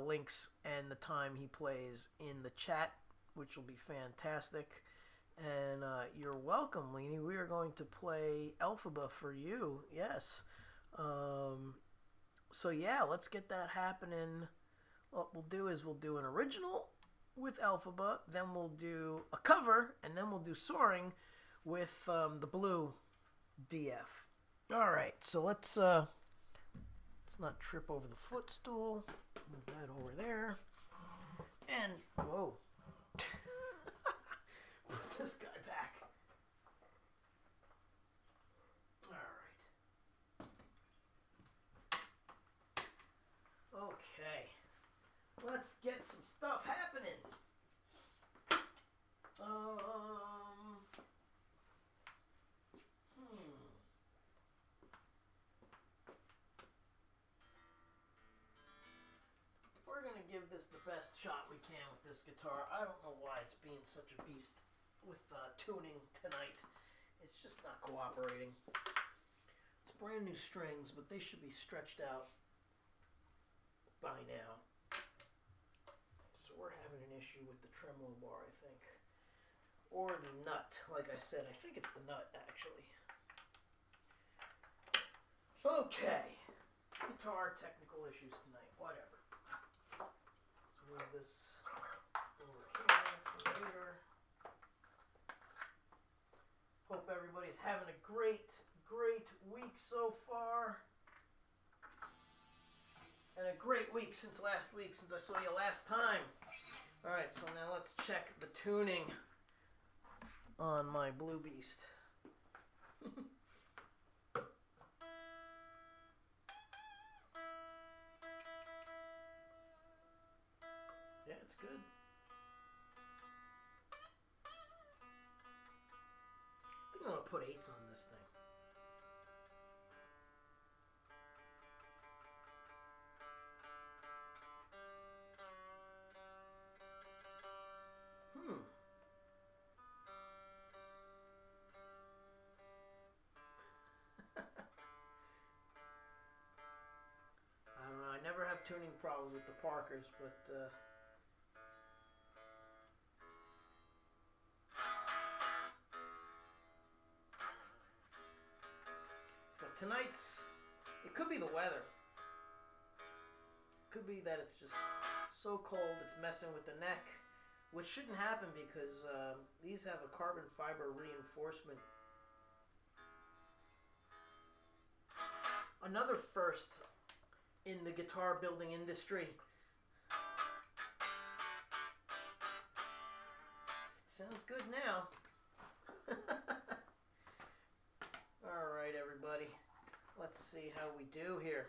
[SPEAKER 1] links and the time he plays in the chat, which will be fantastic. And you're welcome, Leanie. We are going to play Elphaba for you. Yes. So yeah, let's get that happening. What we'll do is we'll do an original with Elphaba, then we'll do a cover, and then we'll do Soaring with the blue DF. All right, so let's not trip over the footstool. Move that over there. And whoa. Put this guy back. let's get some stuff happening. We're gonna give this the best shot we can with this guitar. I don't know why it's being such a beast with tuning tonight. It's just not cooperating. It's brand new strings, but they should be stretched out by now. So we're having an issue with the tremolo bar, I think. Or the nut. Like I said, I think it's the nut, actually. Okay. Guitar technical issues tonight. Whatever. Let's move this over here for later. Hope everybody's having a great week so far. And a great week since last week, since I saw you last time. Alright, so now let's check the tuning on my Blue Beast. Yeah, it's good. I think I'm going to put 8s on this thing. I don't know. I never have tuning problems with the Parkers, but tonight's, it could be the weather. Could be that it's just so cold it's messing with the neck, which shouldn't happen because these have a carbon fiber reinforcement. Another first in the guitar building industry. Sounds good now. All right, everybody. Let's see how we do here.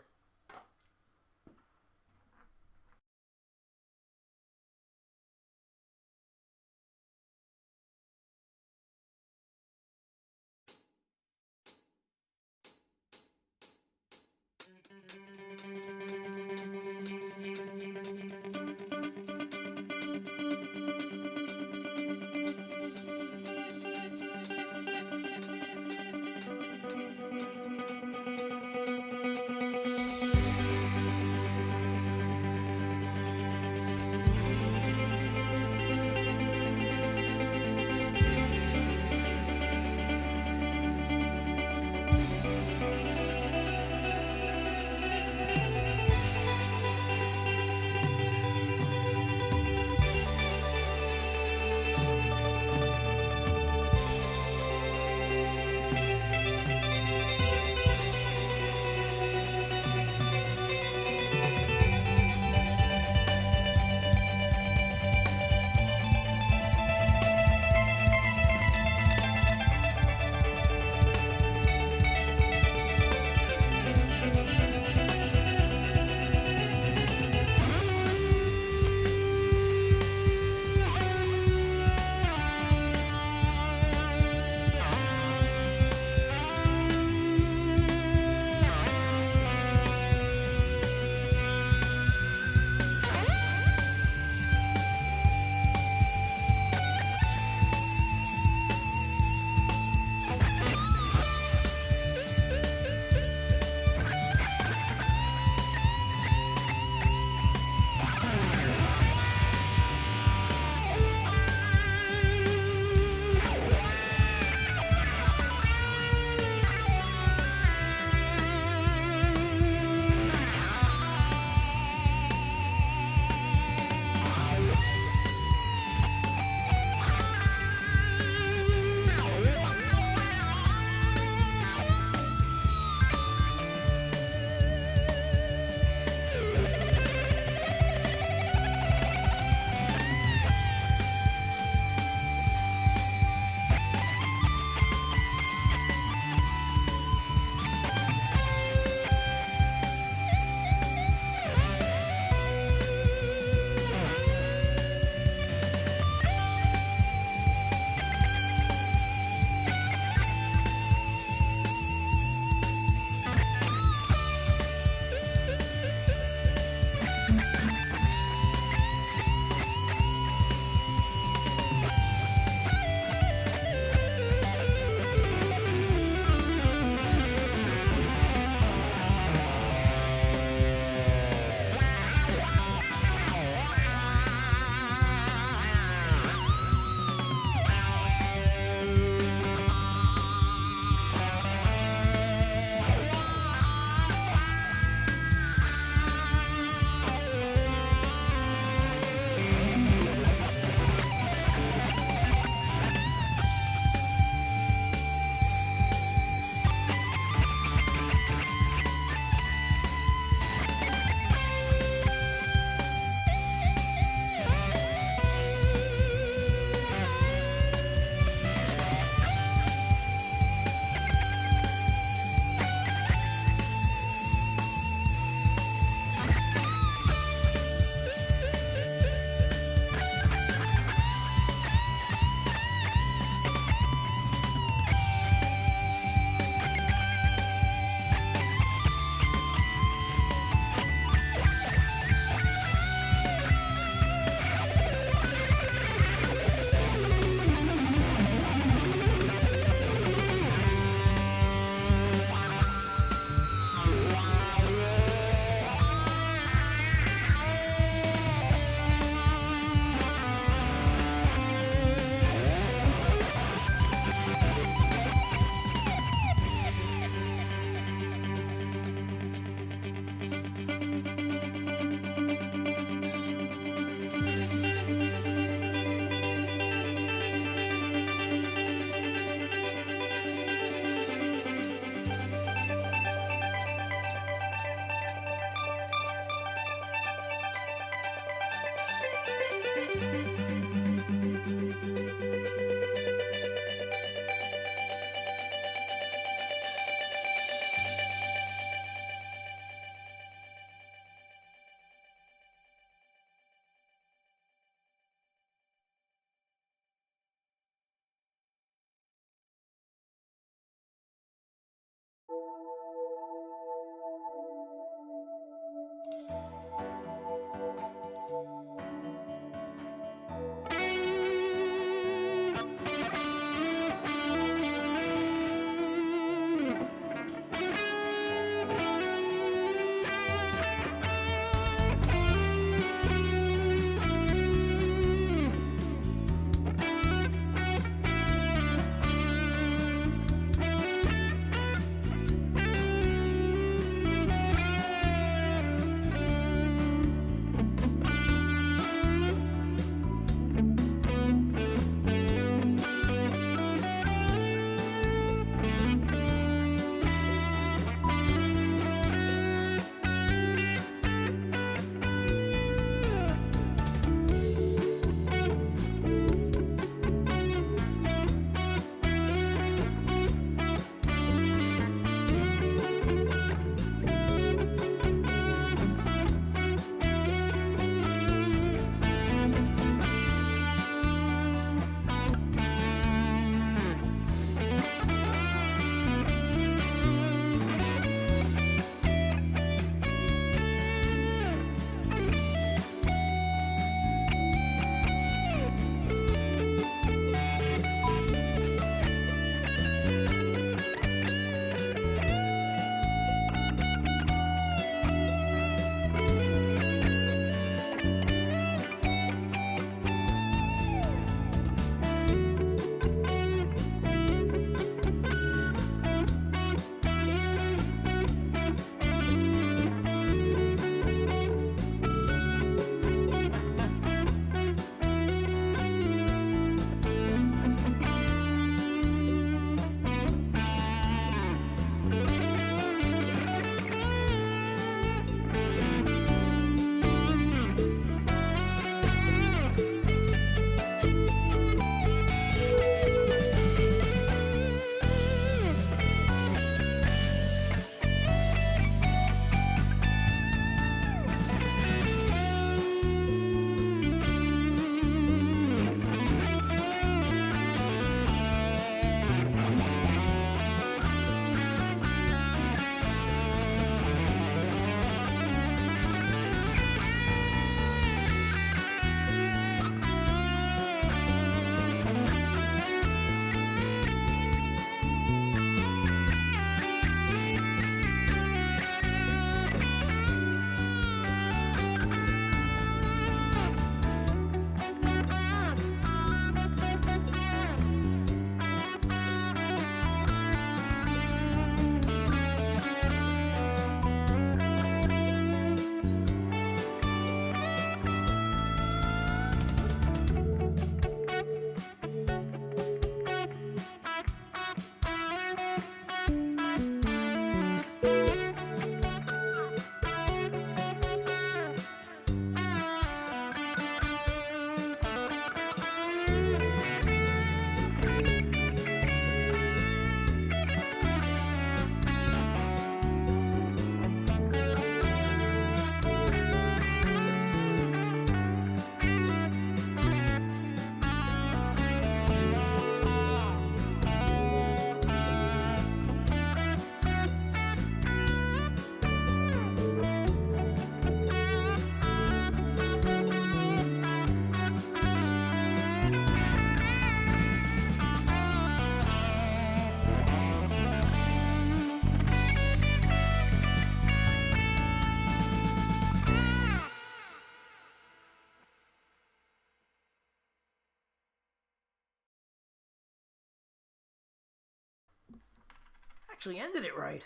[SPEAKER 1] Actually ended it right.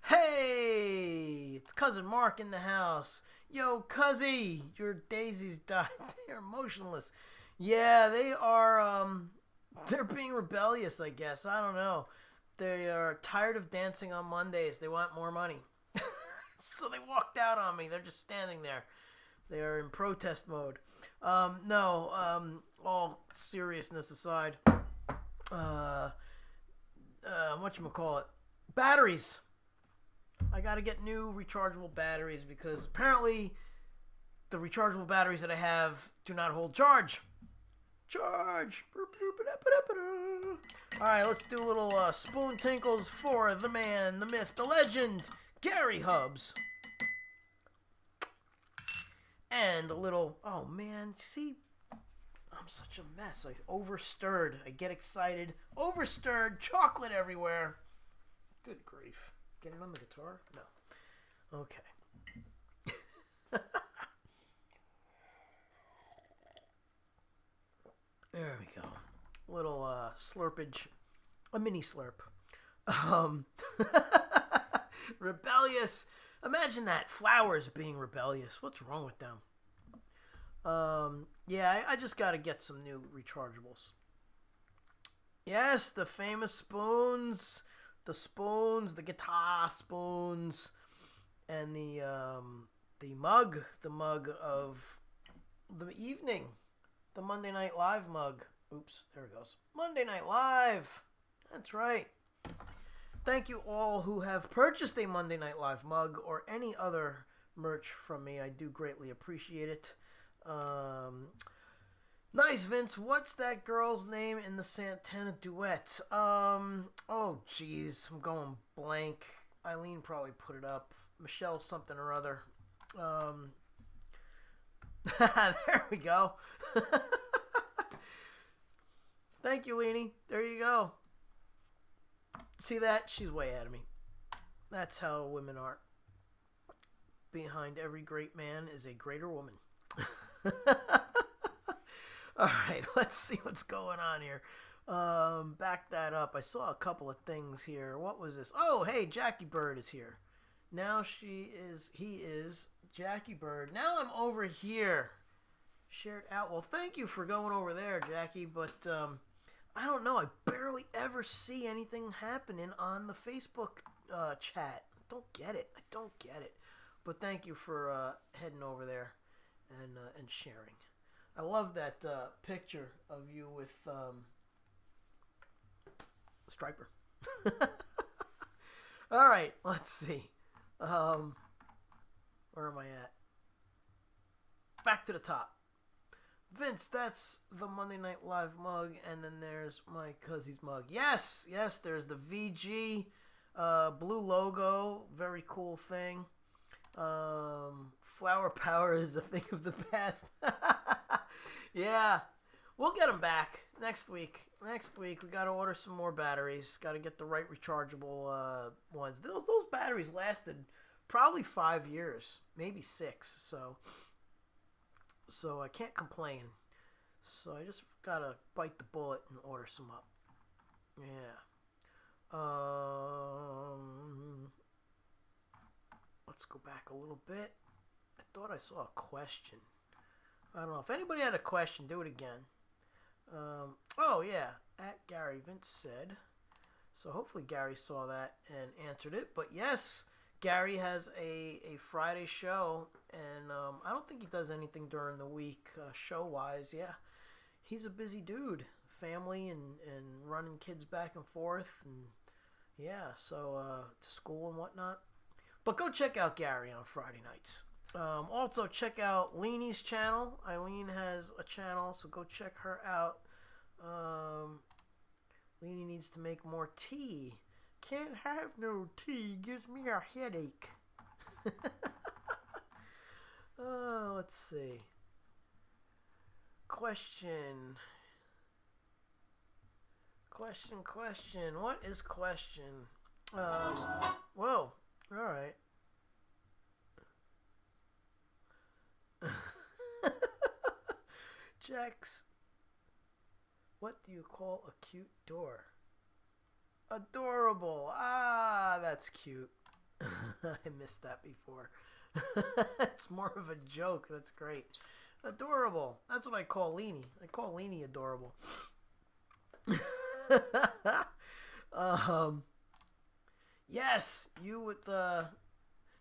[SPEAKER 1] Hey, it's Cousin Mark in the house. Yo, Cuzzy, your daisies died. They're motionless. Yeah, they are, they're being rebellious, I guess. I don't know. They are tired of dancing on Mondays. They want more money. So they walked out on me. They're just standing there. They are in protest mode. No, all seriousness aside, whatchamacallit? Batteries. I gotta get new rechargeable batteries because apparently the rechargeable batteries that I have do not hold charge. Charge. Alright, let's do a little spoon tinkles for the man, the myth, the legend, Gary Hubs. And a little, oh man, see, I'm such a mess. I overstirred. I get excited. Overstirred. Chocolate everywhere. Good grief. Get it on the guitar? No. Okay. There we go. Little slurpage. A mini slurp. Rebellious. Imagine that. Flowers being rebellious. What's wrong with them? Yeah, I just got to get some new rechargeables. Yes, the famous spoons. The spoons, the guitar spoons, and the mug of the evening. The Monday Night Live mug. Oops, there it goes. Monday Night Live. That's right. Thank you all who have purchased a Monday Night Live mug or any other merch from me. I do greatly appreciate it. Nice, Vince. What's that girl's name in the Santana duet? Oh, jeez. I'm going blank. Eileen probably put it up. Michelle something or other. There we go. Thank you, Leanie. There you go. See that? She's way ahead of me. That's how women are. Behind every great man is a greater woman. All right, let's see what's going on here. Back that up. I saw a couple of things here. What was this? Oh, hey, Jackie Bird is here. Now he is Jackie Bird. Now I'm over here. Shared out. Well, thank you for going over there, Jackie, but I don't know. I barely ever see anything happening on the Facebook chat. I don't get it. But thank you for heading over there and sharing. I love that picture of you with Striper. All right, let's see. Where am I at? Back to the top. Vince, that's the Monday Night Live mug, and then there's my Cuzzy's mug. Yes, there's the VG blue logo. Very cool thing. Flower power is a thing of the past. Yeah, we'll get them back next week. We got to order some more batteries. Got to get the right rechargeable ones. Those batteries lasted probably 5 years, maybe 6. So I can't complain. So I just got to bite the bullet and order some up. Yeah. Let's go back a little bit. I thought I saw a question. I don't know. If anybody had a question, do it again. Oh, yeah. At Gary Vince said. So hopefully Gary saw that and answered it. But yes, Gary has a Friday show. And I don't think he does anything during the week show-wise. Yeah. He's a busy dude. Family and running kids back and forth. And yeah, so to school and whatnot. But go check out Gary on Friday nights. Also, check out Leanie's channel. Eileen has a channel, so go check her out. Leanie needs to make more tea. Can't have no tea. Gives me a headache. Let's see. Question. What is question? Whoa. All right. Jax, what do you call a cute door? Adorable. Ah, that's cute. I missed that before. It's more of a joke. That's great. Adorable. That's what I call Leanie. I call Leanie adorable. Yes, you with the...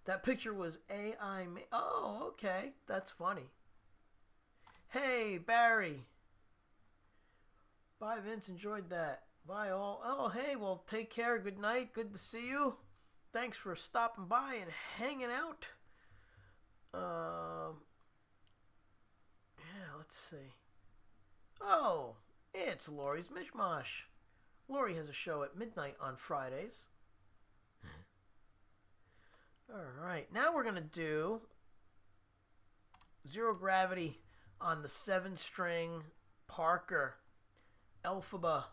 [SPEAKER 1] That picture was AI. Oh, okay. That's funny. Hey, Barry. Bye, Vince. Enjoyed that. Bye, all. Oh, hey. Well, take care. Good night. Good to see you. Thanks for stopping by and hanging out. Yeah, let's see. Oh, it's Lori's Mishmash. Lori has a show at midnight on Fridays. Alright, now we're going to do zero gravity on the 7-string Parker Elphaba.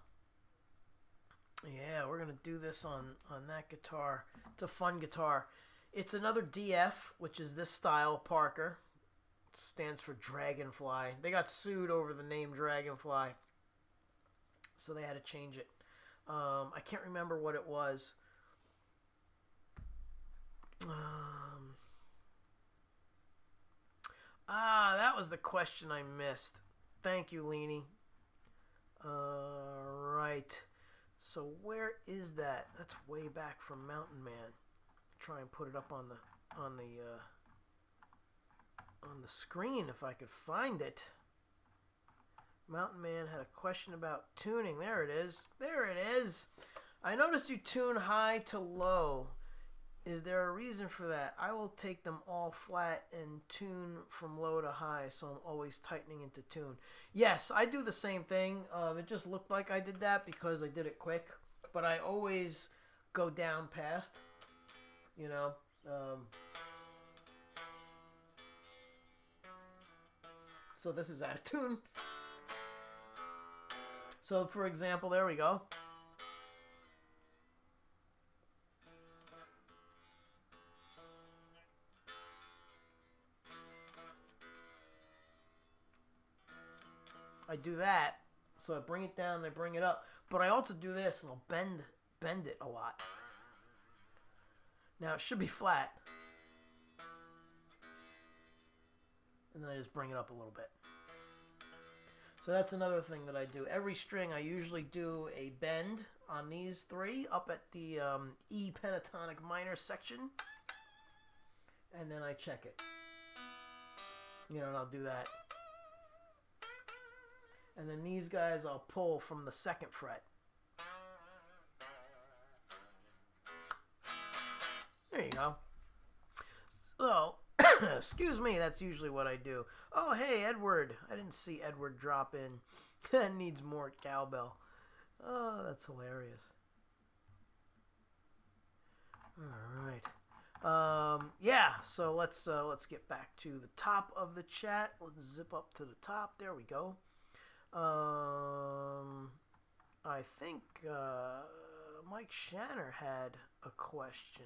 [SPEAKER 1] Yeah, we're going to do this on that guitar. It's a fun guitar. It's another DF, which is this style, Parker. It stands for Dragonfly. They got sued over the name Dragonfly, so they had to change it. I can't remember what it was. That was the question I missed. Thank you, Leanie. Right. So where is that? That's way back from Mountain Man. Try and put it up on the screen if I could find it. Mountain Man had a question about tuning. There it is. There it is. I noticed you tune high to low. Is there a reason for that? I will take them all flat and tune from low to high, so I'm always tightening into tune. Yes, I do the same thing. It just looked like I did that because I did it quick, but I always go down past, you know. So this is out of tune. So for example, there we go. I do that, so I bring it down and I bring it up. But I also do this, and I'll bend it a lot. Now it should be flat, and then I just bring it up a little bit. So that's another thing that I do. Every string, I usually do a bend on these three up at the E pentatonic minor section, and then I check it. You know, and I'll do that. And then these guys I'll pull from the 2nd fret. There you go. So, excuse me, that's usually what I do. Oh, hey, Edward. I didn't see Edward drop in. Needs more cowbell. Oh, that's hilarious. All right. Yeah, so let's get back to the top of the chat. Let's zip up to the top. There we go. I think Mike Shanner had a question.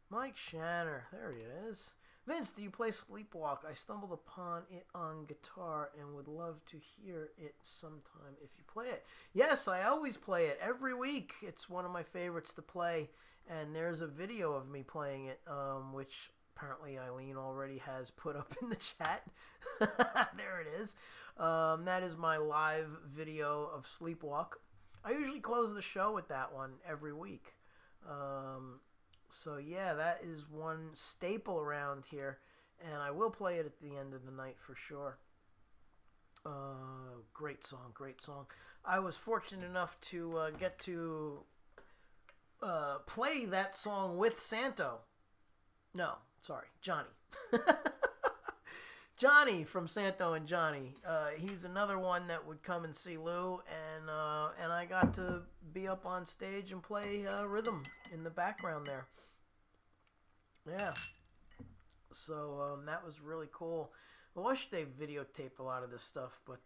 [SPEAKER 1] Mike Shanner, there he is. Vince, do you play Sleepwalk? I stumbled upon it on guitar and would love to hear it sometime if you play it. Yes, I always play it every week. It's one of my favorites to play, and there's a video of me playing it, which apparently Eileen already has put up in the chat. There it is. That is my live video of Sleepwalk. I usually close the show with that one every week. So yeah, that is one staple around here, and I will play it at the end of the night for sure. Great song, great song. I was fortunate enough to get to play that song with Santo. No, sorry, Johnny. Johnny from Santo and Johnny. He's another one that would come and see Lou, and I got to be up on stage and play rhythm in the background there. Yeah. So that was really cool. Well, I wish they videotaped a lot of this stuff, but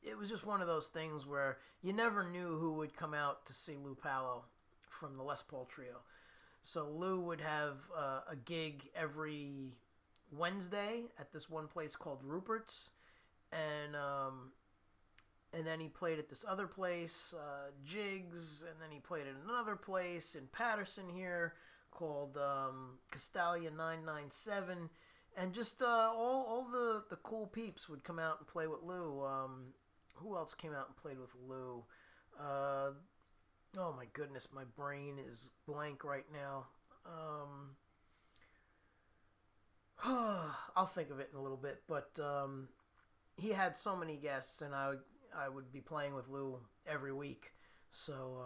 [SPEAKER 1] it was just one of those things where you never knew who would come out to see Lou Pallo from the Les Paul Trio. So Lou would have a gig every Wednesday at this one place called Rupert's, and then he played at this other place, Jigs, and then he played at another place in Patterson here called Castalia 997, and just all the cool peeps would come out and play with Lou. Who else came out and played with Lou? Oh my goodness, my brain is blank right now. I'll think of it in a little bit, but he had so many guests, and I would be playing with Lou every week, so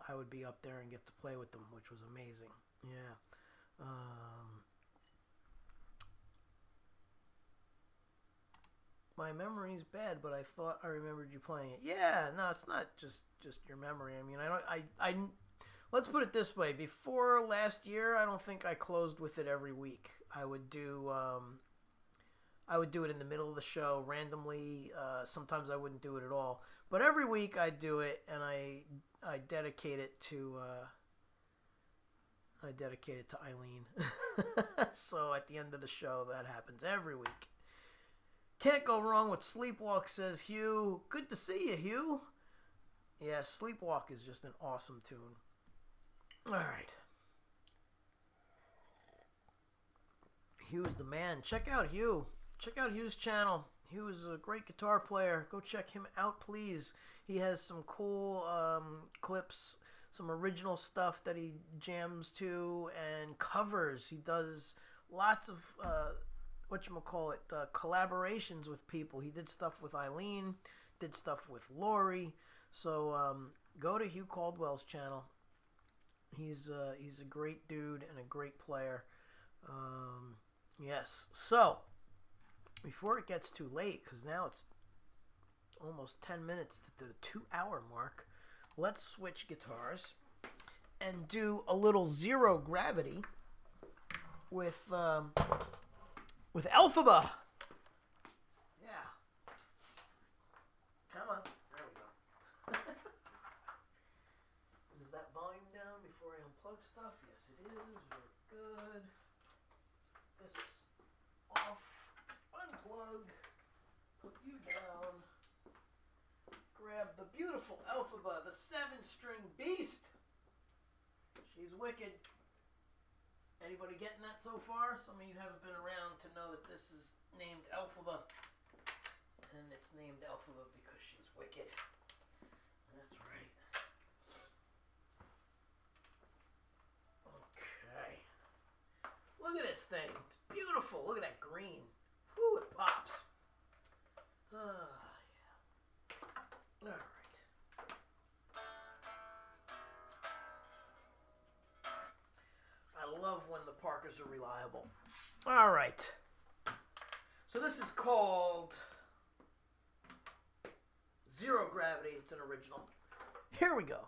[SPEAKER 1] I would be up there and get to play with them, which was amazing. Yeah. My memory's bad, but I thought I remembered you playing it. Yeah, no, it's not just your memory. I mean, let's put it this way. Before last year, I don't think I closed with it every week. I would do it in the middle of the show randomly. Sometimes I wouldn't do it at all. But every week I do it, and I dedicate it to Eileen. So at the end of the show, that happens every week. Can't go wrong with Sleepwalk, says Hugh. Good to see you, Hugh. Yeah, Sleepwalk is just an awesome tune. All right. Hugh's the man. Check out Hugh. Check out Hugh's channel. Hugh is a great guitar player. Go check him out, please. He has some cool clips, some original stuff that he jams to, and covers. He does lots of collaborations with people. He did stuff with Eileen, did stuff with Lori. So go to Hugh Caldwell's channel. He's a great dude and a great player. Yes. So before it gets too late, because now it's almost 10 minutes to the 2-hour mark, let's switch guitars and do a little Zero Gravity with Elphaba. Yeah. Come on. There we go. Is that volume down before I unplug stuff? Yes, it is. We're good. This off. Unplug. Put you down. Grab the beautiful Elphaba, the 7-string beast. She's wicked. Anybody getting that so far? Some of you haven't been around to know that this is named Elphaba. And it's named Elphaba because she's wicked. That's right. Okay. Look at this thing. It's beautiful. Look at that green. Whew, it pops. Yeah. All right. I love when the Parkers are reliable. All right. So this is called Zero Gravity. It's an original. Here we go.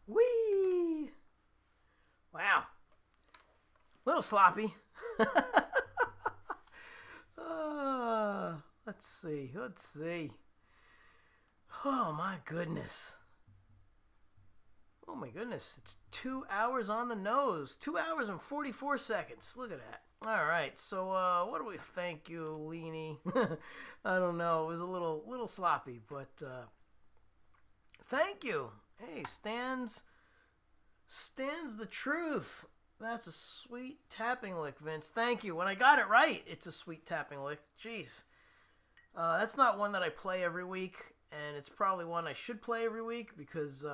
[SPEAKER 1] Whee! Wow. Little sloppy. Let's see. Let's see. Oh my goodness. Oh my goodness. It's 2 hours on the nose. 2 hours and 44 seconds. Look at that. All right. So what do we thank you, Leanie? I don't know. It was a little sloppy, but thank you. Hey, Stan's the truth. That's a sweet tapping lick, Vince. Thank you. When I got it right, it's a sweet tapping lick. Jeez. That's not one that I play every week, and it's probably one I should play every week because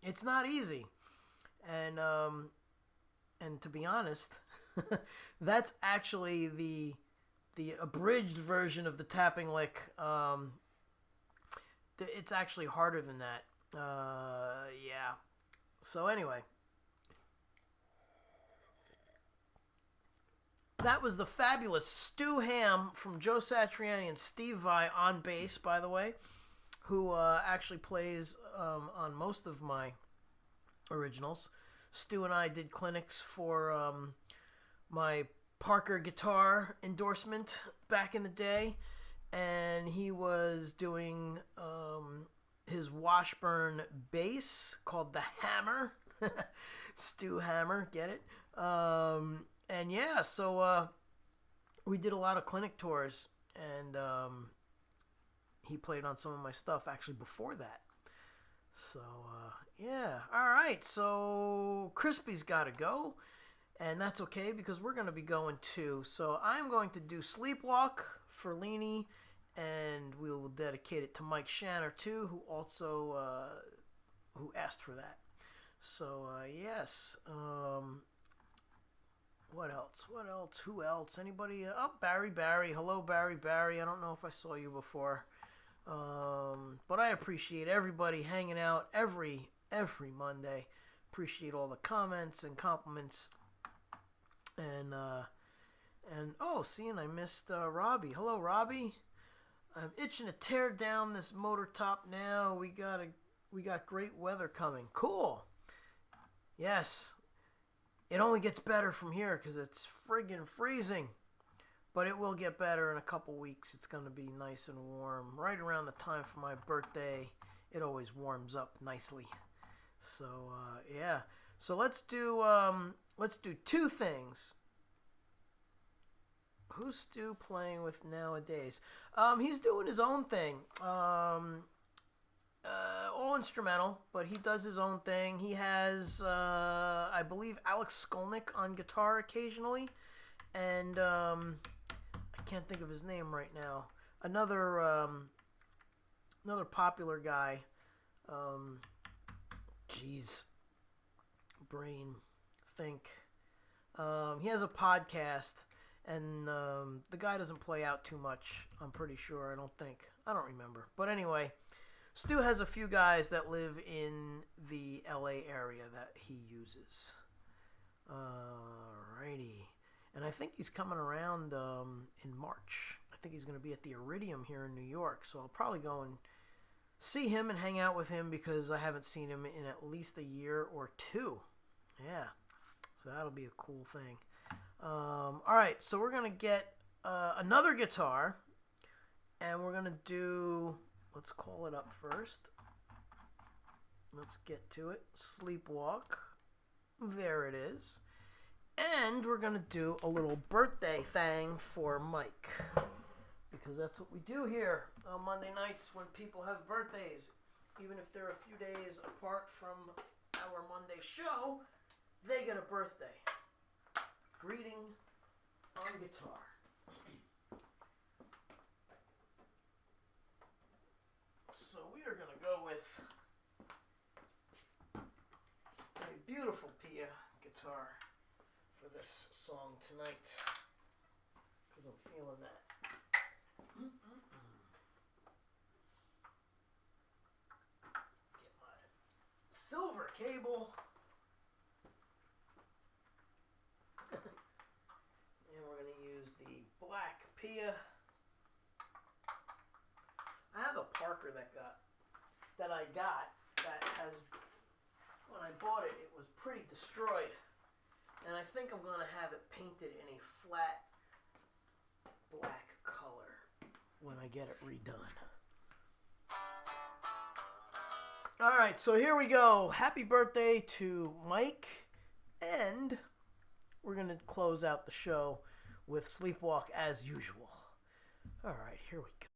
[SPEAKER 1] it's not easy. And to be honest, that's actually the abridged version of the tapping lick. It's actually harder than that. Yeah. So anyway. That was the fabulous Stu Ham from Joe Satriani and Steve Vai on bass, by the way, who actually plays on most of my originals. Stu and I did clinics for my Parker guitar endorsement back in the day, and he was doing his Washburn bass called the Hammer. Stu Hammer, get it? And yeah, so we did a lot of clinic tours, and he played on some of my stuff actually before that. So yeah, all right. So Crispy's got to go, and that's okay because we're going to be going too. So I'm going to do Sleepwalk for Leanie, and we will dedicate it to Mike Shanner too, who also who asked for that. So yes. What else? What else? Who else? Anybody? Oh, Barry. Hello, Barry. I don't know if I saw you before. But I appreciate everybody hanging out every Monday. Appreciate all the comments and compliments. And oh, seeing I missed Robbie. Hello, Robbie. I'm itching to tear down this motor top now. We got great weather coming. Cool. Yes. It only gets better from here because it's friggin' freezing. But it will get better in a couple weeks. It's going to be nice and warm. Right around the time for my birthday, it always warms up nicely. So, yeah. So let's do two things. Who's Stu playing with nowadays? He's doing his own thing. All instrumental, but he does his own thing. He has, I believe, Alex Skolnick on guitar occasionally, and I can't think of his name right now. Another popular guy. Brain, think. He has a podcast, and the guy doesn't play out too much. I'm pretty sure. I don't remember. But anyway. Stu has a few guys that live in the LA area that he uses. Alrighty. And I think he's coming around in March. I think he's going to be at the Iridium here in New York. So I'll probably go and see him and hang out with him because I haven't seen him in at least a year or two. Yeah. So that'll be a cool thing. Alright, so we're going to get another guitar. And we're going to do... Let's call it up first. Let's get to it. Sleepwalk. There it is. And we're going to do a little birthday thing for Mike. Because that's what we do here on Monday nights when people have birthdays. Even if they're a few days apart from our Monday show, they get a birthday. Greeting on guitar. So we are going to go with a beautiful Pia guitar for this song tonight. Because I'm feeling that. Get my silver cable. And we're going to use the black Pia. I have a Parker that I got that has, when I I bought it, it was pretty destroyed. And I think I'm going to have it painted in a flat black color when I get it redone. Alright, so here we go. Happy birthday to Mike. And we're going to close out the show with Sleepwalk as usual. Alright, here we go.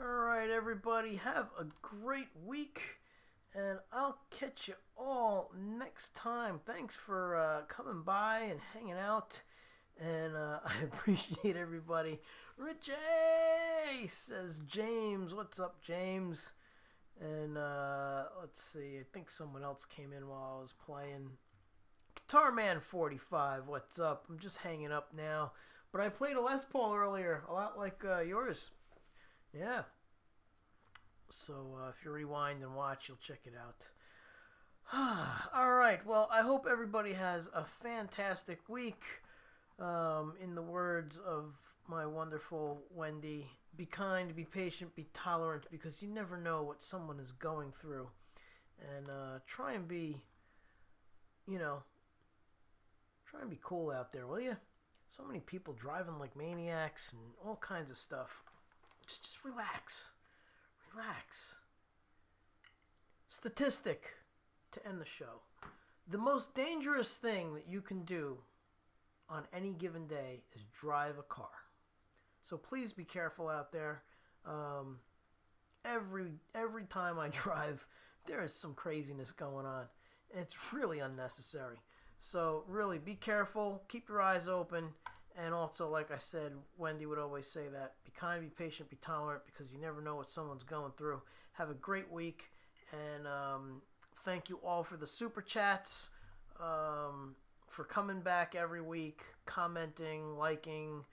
[SPEAKER 1] Alright, everybody, have a great week, and I'll catch you all next time. Thanks for coming by and hanging out, and I appreciate everybody. Richie, says James. What's up, James? And let's see, I think someone else came in while I was playing. Guitar Man 45, what's up? I'm just hanging up now. But I played a Les Paul earlier, a lot like yours. Yeah. So if you rewind and watch, you'll check it out. Alright, well, I hope everybody has a fantastic week. In the words of my wonderful Wendy, be kind, be patient, be tolerant, because you never know what someone is going through. And try and be, try and be cool out there, will you? So many people driving like maniacs and all kinds of stuff. Just relax. Relax. Statistic to end the show. The most dangerous thing that you can do on any given day is drive a car. So please be careful out there. Every time I drive, there is some craziness going on. And it's really unnecessary. So really be careful. Keep your eyes open. And also, like I said, Wendy would always say that. Be kind, be patient, be tolerant, because you never know what someone's going through. Have a great week. And thank you all for the super chats. For coming back every week, commenting, liking,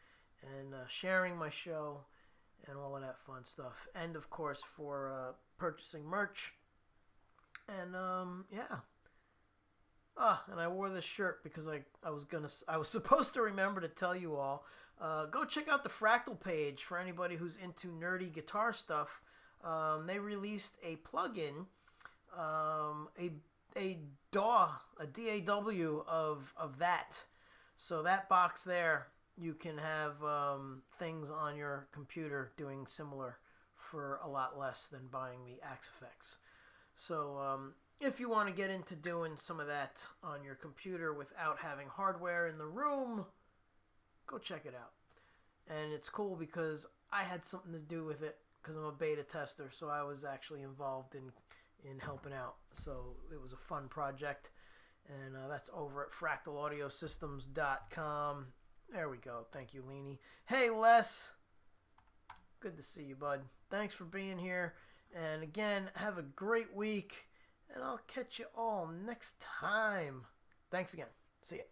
[SPEAKER 1] and sharing my show, and all of that fun stuff. And, of course, for purchasing merch. And, yeah. And I wore this shirt because I was supposed to remember to tell you all. Go check out the Fractal page for anybody who's into nerdy guitar stuff. They released a plugin, a DAW, a DAW of that. So that box there, you can have things on your computer doing similar for a lot less than buying the Axe Effects. So if you want to get into doing some of that on your computer without having hardware in the room, go check it out. And it's cool because I had something to do with it because I'm a beta tester, so I was actually involved in helping out. So it was a fun project, and that's over at fractalaudiosystems.com. There we go. Thank you, Leanie. Hey, Les. Good to see you, bud. Thanks for being here. And again, have a great week. And I'll catch you all next time. Thanks again. See ya.